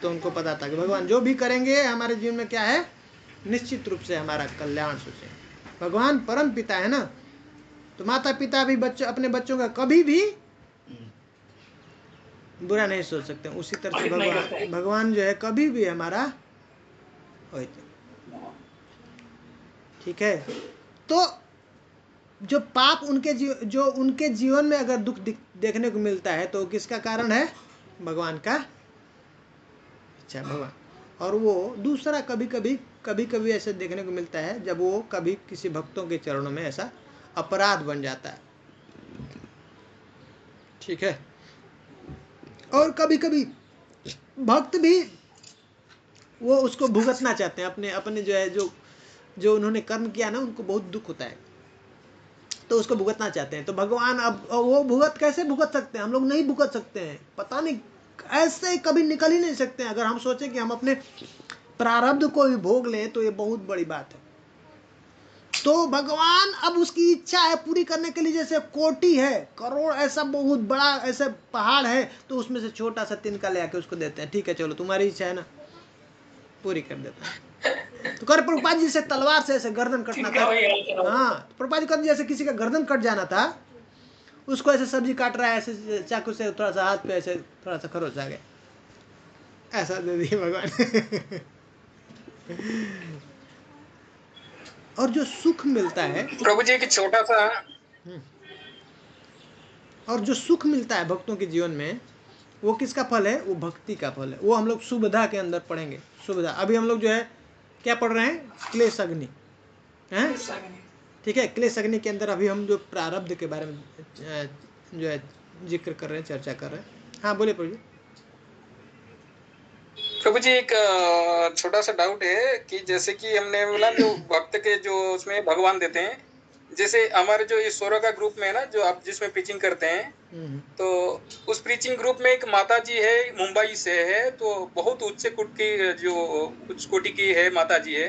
तो उनको पता था कि भगवान जो भी करेंगे हमारे जीवन में क्या है, निश्चित रूप से हमारा कल्याण सोचे। भगवान परम पिता है ना, तो माता पिता भी अपने बच्चों का कभी भी बुरा नहीं सोच सकते। उसी तरह से भगवान जो है कभी भी हमारा होते, ठीक है। तो जो पाप जो उनके जीवन में अगर दुख देखने को मिलता है तो किसका कारण है? भगवान का इच्छा, भगवान। और वो दूसरा कभी कभी ऐसे देखने को मिलता है जब वो कभी किसी भक्तों के चरणों में ऐसा अपराध बन जाता है, ठीक है। और कभी कभी भक्त भी वो उसको भुगतना चाहते हैं, अपने जो है जो उन्होंने कर्म किया ना, उनको बहुत दुख होता है, तो उसको भुगतना चाहते हैं। तो भगवान अब वो कैसे भुगत सकते हैं? हम लोग नहीं भुगत सकते हैं, पता नहीं, ऐसे कभी निकल ही नहीं सकते हैं। अगर हम सोचें कि हम अपने प्रारब्ध को भी भोग लें तो ये बहुत बड़ी बात है। तो भगवान अब उसकी इच्छा है पूरी करने के लिए, जैसे कोटि है, करोड़, ऐसा बहुत बड़ा ऐसा पहाड़ है, तो उसमें से छोटा सा तिनका ले आके उसको देते हैं, ठीक है चलो तुम्हारी इच्छा है ना, पूरी कर देता है। तो कर प्रभुपाद जी से तलवार से ऐसे गर्दन कटना था, हाँ, प्रभुपाद जी कहते जैसे किसी का गर्दन कट जाना था, उसको ऐसे सब्जी काट रहा है, ऐसे चाकू से थोड़ा सा हाथ पे ऐसे थोड़ा सा खरोच आ गया, ऐसा दे दिए भगवान। और जो सुख मिलता है प्रभु जी की छोटा सा, और जो सुख मिलता है भक्तों के जीवन में, वो किसका फल है? वो भक्ति का फल है। वो हम लोग सुविधा के अंदर पढ़ेंगे, सुविधा। अभी हम लोग जो है क्या पढ़ रहे हैं? क्लेश अग्नि, हैं, ठीक है। क्लेश अग्नि के अंदर अभी हम जो प्रारब्ध के बारे में जो है जिक्र कर रहे हैं, चर्चा कर रहे हैं। हाँ बोलिए प्रभु जी। प्रभु जी एक छोटा सा डाउट है कि जैसे कि हमने बोला जो भक्त के जो उसमें भगवान देते हैं, जैसे हमारे जो ईश्वरों का ग्रुप में है ना, जो आप जिसमें प्रीचिंग करते हैं, तो उस प्रीचिंग ग्रुप में एक माता जी है, मुंबई से है, तो बहुत उच्च कोटि की है माता जी है,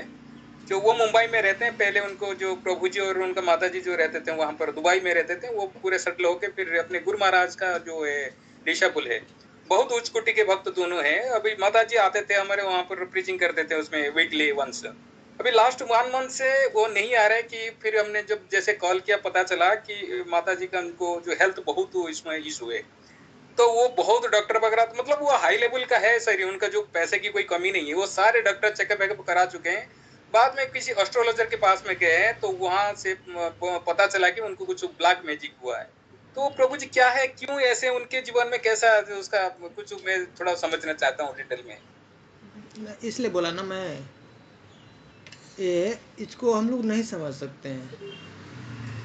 जो वो मुंबई में रहते हैं। पहले उनको जो प्रभु जी और उनका माता जी जो रहते थे वहां पर दुबई में रहते थे, वो पूरे सेटल होके फिर अपने गुरु महाराज का जो है डिशेबल है, बहुत उच्च कोटि के भक्त दोनों हैं। अभी माता जी आते थे हमारे वहां पर, प्रीचिंग करते थे उसमें वीकली वंस, अभी लास्ट 1 मंथ से वो नहीं आ रहे कि फिर हमने जब जैसे कॉल किया पता चला कि माता जी का उनको जो हेल्थ बहुत इसमें इशू है, तो वो बहुत डॉक्टर वगैरह मतलब वो हाई लेवल का है सर, उनका जो पैसे की कोई कमी नहीं है, वो सारे डॉक्टर चेकअप वेकअप करा चुके हैं। बाद में किसी एस्ट्रोलॉजर के पास में गए हैं तो वहां से पता चला कि उनको कुछ ब्लैक मैजिक हुआ है। तो प्रभु जी क्या है, क्यों ऐसे उनके जीवन में कैसा उसका कुछ मैं थोड़ा समझना चाहता हूँ डिटेल में। इसलिए बोला ना मैं, ये इसको हम लोग नहीं समझ सकते हैं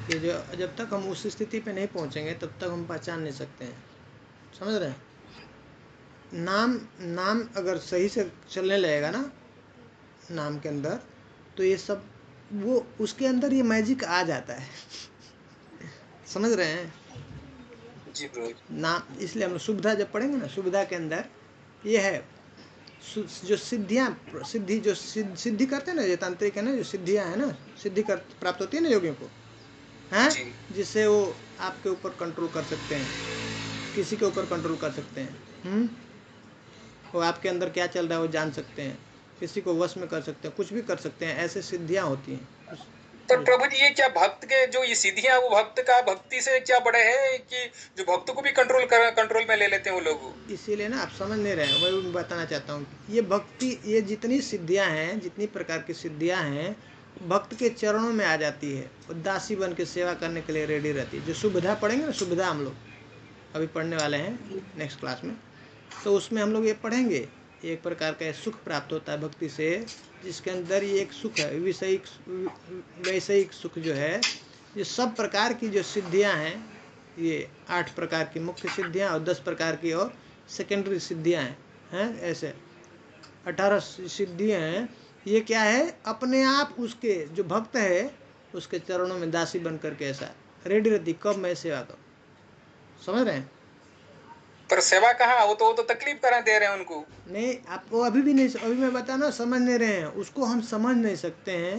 कि जो जब तक हम उस स्थिति पे नहीं पहुंचेंगे तब तक हम पहचान नहीं सकते हैं। समझ रहे हैं? नाम अगर सही से चलने लगेगा ना नाम के अंदर, तो ये सब वो उसके अंदर ये मैजिक आ जाता है। समझ रहे हैं? जी ब्रो। नाम इसलिए हम सुविधा जब पढ़ेंगे ना, सुविधा के अंदर ये है जो सिद्धि करते हैं ना, जो तांत्रिक है ना, जो सिद्धियां है ना, सिद्धि प्राप्त होती है ना योगियों को, हैं, जिससे वो आपके ऊपर कंट्रोल कर सकते हैं, किसी के ऊपर कंट्रोल कर सकते हैं। वो आपके अंदर क्या चल रहा है वो जान सकते हैं, किसी को वश में कर सकते हैं, कुछ भी कर सकते हैं। ऐसे सिद्धियां होती हैं। तो प्रभु जी ये क्या भक्त के जो ये सिद्धियां वो भक्त का भक्ति से क्या बड़े हैं कि जो भक्त को भी कंट्रोल में ले लेते हैं वो लोग? इसीलिए ना आप समझ नहीं रहे हैं, वही बताना चाहता हूँ। ये भक्ति, ये जितनी सिद्धियां हैं, जितनी प्रकार की सिद्धियां हैं, भक्त के चरणों में आ जाती है। वो दासी बन के सेवा करने के लिए रेडी रहती है। जो सुविधा पढ़ेंगे ना, सुविधा हम लोग अभी पढ़ने वाले हैं नेक्स्ट क्लास में, तो उसमें हम लोग ये पढ़ेंगे। एक प्रकार का सुख प्राप्त होता है भक्ति से, जिसके अंदर ये एक सुख है, वैषयिक सुख जो है। ये सब प्रकार की जो सिद्धियां हैं, ये 8 प्रकार की मुख्य सिद्धियां और 10 प्रकार की और सेकेंडरी सिद्धियां हैं। ऐसे 18 सिद्धियां हैं। ये क्या है? अपने आप उसके जो भक्त है उसके चरणों में दासी बन करके ऐसा रेडी रहती, कब मैं सेवा करूं। समझ रहे हैं? पर सेवा कहाँ, वो तो तकलीफ करा दे रहे हैं उनको। नहीं, आपको अभी भी नहीं, अभी मैं बताना समझ नहीं रहे हैं, उसको हम समझ नहीं सकते हैं।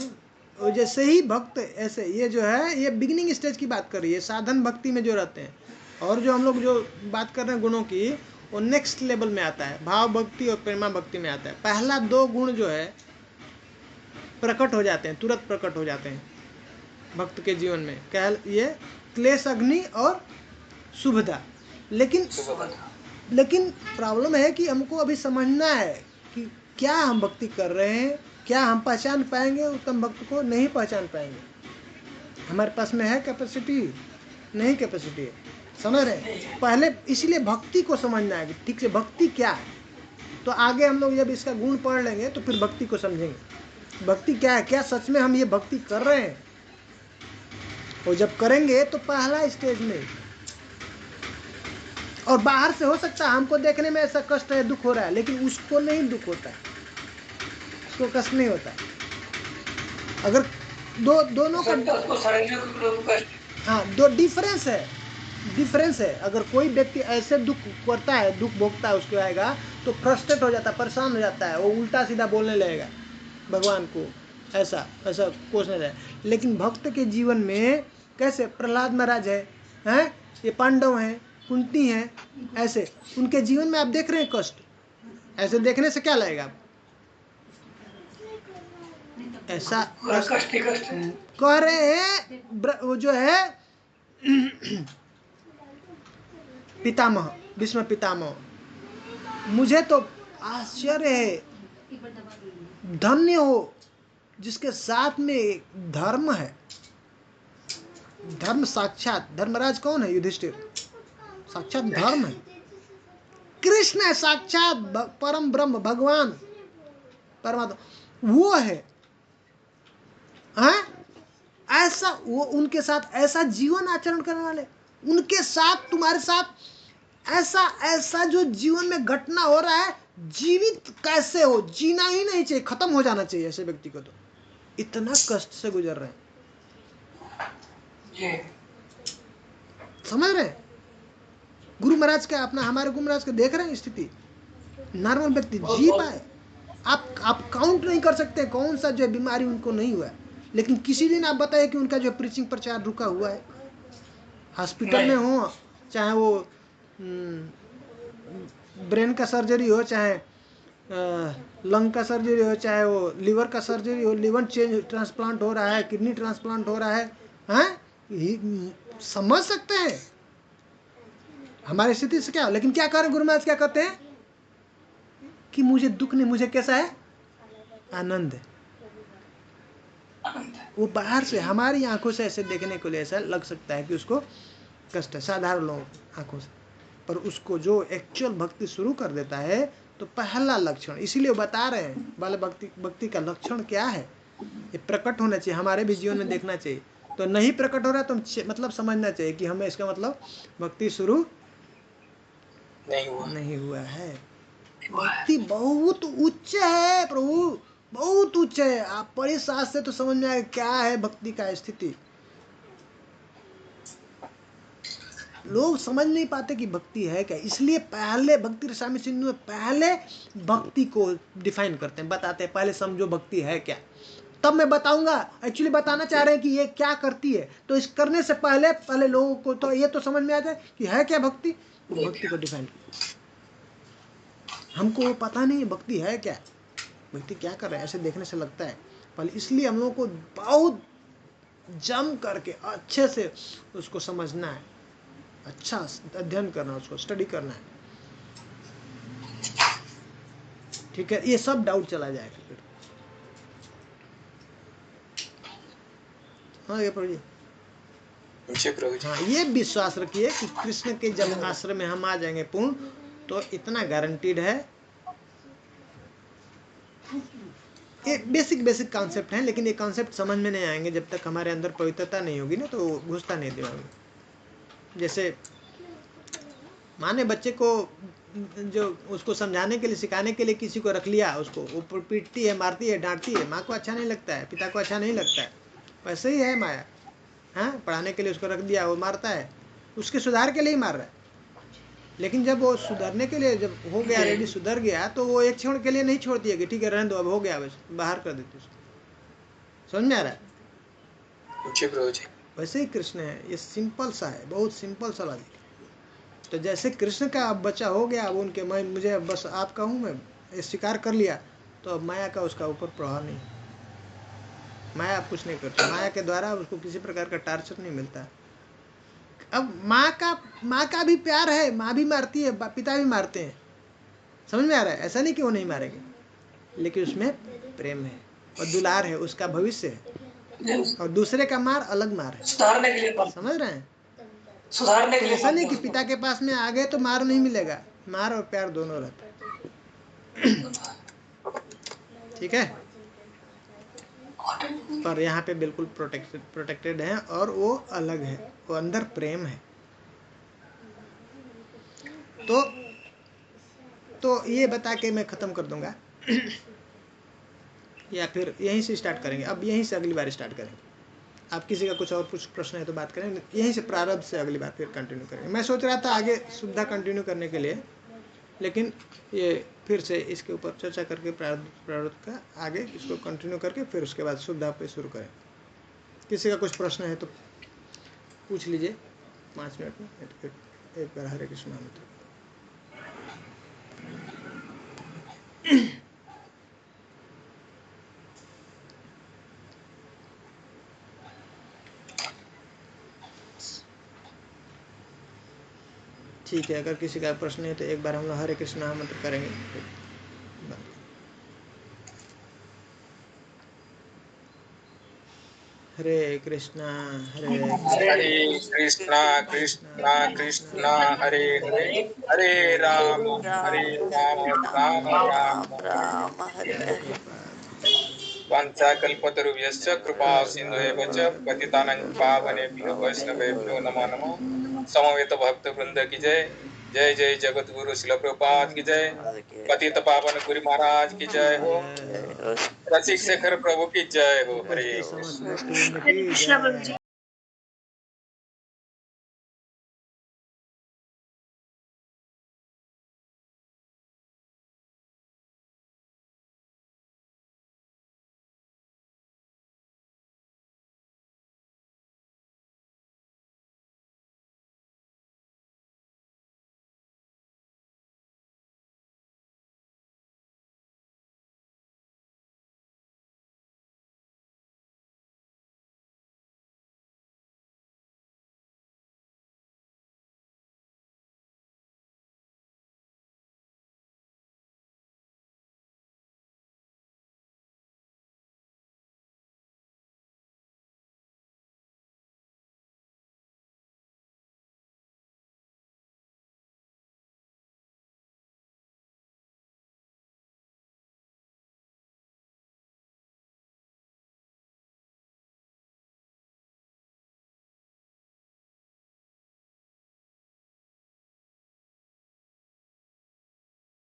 और जैसे ही भक्त ऐसे, ये जो है ये बिगिनिंग स्टेज की बात कर रही है, साधन भक्ति में जो रहते हैं। और जो हम लोग जो बात कर रहे हैं गुणों की, वो नेक्स्ट लेवल में आता है, भाव भक्ति और प्रेमा भक्ति में आता है। पहला 2 गुण जो है प्रकट हो जाते हैं, तुरंत प्रकट हो जाते हैं भक्त के जीवन में। क्या ये क्लेश अग्नि और शुभदा। लेकिन प्रॉब्लम है कि हमको अभी समझना है कि क्या हम भक्ति कर रहे हैं, क्या हम पहचान पाएंगे उत्तम भक्त को, नहीं पहचान पाएंगे। हमारे पास में है कैपेसिटी, नहीं कैपेसिटी है। समझ रहे हैं? पहले इसलिए भक्ति को समझना है कि ठीक से भक्ति क्या है, तो आगे हम लोग जब इसका गुण पढ़ लेंगे तो फिर भक्ति को समझेंगे। भक्ति क्या है, क्या सच में हम ये भक्ति कर रहे हैं। और जब करेंगे तो पहला स्टेज में, और बाहर से हो सकता है हमको देखने में ऐसा कष्ट है, दुख हो रहा है, लेकिन उसको नहीं दुख होता है, उसको कष्ट नहीं होता है। अगर दोनों का हाँ, 2 डिफरेंस है। अगर कोई व्यक्ति ऐसे दुख करता है, दुख भोगता है, उसको आएगा तो फ्रस्ट्रेट हो जाता है, परेशान हो जाता है, वो उल्टा सीधा बोलने लगेगा भगवान को, ऐसा कोसने लगेगा। लेकिन भक्त के जीवन में कैसे, प्रहलाद महाराज है, ये पांडव हैं, कुंती हैं, ऐसे उनके जीवन में आप देख रहे हैं कष्ट। ऐसे देखने से क्या लगेगा? ऐसा कष्ट कह रहे हैं। वो जो है पितामह, भीष्म पितामह, मुझे तो आश्चर्य है, धन्य हो जिसके साथ में धर्म है। धर्म साक्षात, धर्मराज कौन है? युधिष्ठिर, साक्षात धर्म है। कृष्ण है साक्षात परम ब्रह्म, भगवान परमात्मा, वो है। ऐसा वो उनके साथ ऐसा जीवन आचरण करने वाले, उनके साथ तुम्हारे साथ ऐसा जो जीवन में घटना हो रहा है, जीवित कैसे हो, जीना ही नहीं चाहिए, खत्म हो जाना चाहिए ऐसे व्यक्ति को। तो इतना कष्ट से गुजर रहे हैं, समझ रहे हैं? गुरु महाराज का अपना, हमारे गुरु महाराज का देख रहे हैं स्थिति, नॉर्मल व्यक्ति जी पाए। आप काउंट नहीं कर सकते कौन सा जो बीमारी उनको नहीं हुआ है, लेकिन किसी दिन आप बताए कि उनका जो प्रीचिंग प्रचार रुका हुआ है, हॉस्पिटल में हो, चाहे वो ब्रेन का सर्जरी हो, चाहे लंग का सर्जरी हो, चाहे वो लिवर का सर्जरी हो, लिवर चेंज ट्रांसप्लांट हो रहा है, किडनी ट्रांसप्लांट हो रहा है, हैं? समझ सकते हैं हमारी स्थिति से क्या। लेकिन क्या करें, गुरु महाराज क्या कहते हैं कि मुझे दुख नहीं, मुझे कैसा है, आनंद है। वो बाहर से हमारी आंखों से ऐसे देखने को लिए ऐसा लग सकता है कि उसको कष्ट है, साधारण लोगों आंखों से, पर उसको जो एक्चुअल भक्ति शुरू कर देता है तो पहला लक्षण, इसीलिए बता रहे हैं बाल भक्ति का लक्षण क्या है, ये प्रकट होना चाहिए, हमारे भी जीवन में देखना चाहिए। तो नहीं प्रकट हो रहा तो मतलब समझना चाहिए कि हमें इसका मतलब भक्ति शुरू नहीं हुआ है। भक्ति बहुत उच्च है प्रभु, बहुत उच्च है। आप पढ़े शास्त्र से तो समझ में आए क्या है भक्ति का स्थिति। लोग समझ नहीं पाते कि भक्ति है क्या, इसलिए पहले भक्ति रसायन सिंधु में पहले भक्ति को डिफाइन करते हैं, बताते हैं पहले समझो भक्ति है क्या, तब मैं बताऊंगा। एक्चुअली बताना चाह रहे हैं कि ये क्या करती है, तो इस करने से पहले लोगों को तो ये तो समझ में आ जाए कि है क्या भक्ति, भक्ति को डिफाइन किया। हमको वो पता नहीं है भक्ति है क्या, भक्ति क्या कर रहे हैं, ऐसे देखने से लगता है पहले, इसलिए हम लोगों को बहुत जम करके अच्छे से उसको समझना है, अच्छा अध्ययन करना, उसको स्टडी करना है, ठीक है। ये सब डाउट चला जाएगा फिर। हाँ ये प्रभु जी, हाँ ये विश्वास रखिए कि कृष्ण के जब आश्रम में हम आ जाएंगे पूर्ण, तो इतना गारंटीड है। ये बेसिक कॉन्सेप्ट है, लेकिन ये कॉन्सेप्ट समझ में नहीं आएंगे जब तक हमारे अंदर पवित्रता नहीं होगी ना, तो घुसता नहीं दिमाग में। जैसे माने बच्चे को जो उसको समझाने के लिए सिखाने के लिए किसी को रख लिया, उसको ऊपर पीटती है, मारती है, डांटती है, माँ को अच्छा नहीं लगता है, पिता को अच्छा नहीं लगता है, वैसे ही है माया। हाँ पढ़ाने के लिए उसको रख दिया, वो मारता है, उसके सुधार के लिए ही मार रहा है। लेकिन जब वो सुधरने के लिए जब हो गया, रेडी सुधर गया, तो वो एक क्षण के लिए नहीं छोड़ती है कि ठीक है रहने दो, अब हो गया, बस बाहर कर देती उसको। समझ में आ रहा है? वैसे ही कृष्ण है, ये सिंपल सा है, बहुत सिंपल सा लॉजिक। तो जैसे कृष्ण का अब बच्चा हो गया, अब उनके मैं मुझे बस आपका हूँ, मैं ये स्वीकार कर लिया, तो अब माया का उसका ऊपर प्रभाव नहीं, माया अब कुछ नहीं करती, माया के द्वारा उसको किसी प्रकार का टार्चर नहीं मिलता। अब माँ का भी प्यार है, माँ भी मारती है, पिता भी मारते हैं, समझ में आ रहा है? ऐसा नहीं कि वो नहीं मारेंगे, लेकिन उसमें प्रेम है और दुलार है, उसका भविष्य है, और दूसरे का मार अलग मार है, सुधारने के लिए, समझ रहे हैं? सुधारने के लिए ऐसा नहीं कि पिता के पास में आ गए तो मार नहीं मिलेगा, मार और प्यार दोनों रहता है। ठीक है, पर यहाँ पे बिल्कुल प्रोटेक्टेड है, और वो अलग है, वो अंदर प्रेम है। तो ये बता के मैं खत्म कर दूंगा या फिर यहीं से स्टार्ट करेंगे, अब यहीं से अगली बार स्टार्ट करेंगे। आप किसी का कुछ और कुछ प्रश्न है तो बात करें, यहीं से प्रारंभ से अगली बार फिर कंटिन्यू करेंगे। मैं सोच रहा था आगे सुविधा कंटिन्यू करने के लिए, लेकिन ये फिर से इसके ऊपर चर्चा करके प्रारंभ का आगे इसको कंटिन्यू करके फिर उसके बाद सुविधा पे शुरू करें। किसी का कुछ प्रश्न है तो पूछ लीजिए 5 मिनट में। एक बार हरे कृष्ण मंत्र। ठीक है, अगर किसी का प्रश्न है तो एक बार हम लोग हरे कृष्ण मंत्र करेंगे। हरे कृष्णा कृष्णा कृष्णा कृष्णा हरे हरे, हरे राम राम राम हरे हरे। वाञ्छाकल्पतरुभ्यश्च कृपा सिन्धुभ्यः च पतितानां पावनेभ्यो वैष्णवेभ्यो नमो नमः। समवेत भक्त वृंद की जय, जय जय जगत गुरु शिल प्रभुपाद की जय, पतित पावन गुरु महाराज की जय हो, रसिक शेखर प्रभु की जय हो। हरे कृष्ण प्रभु जी।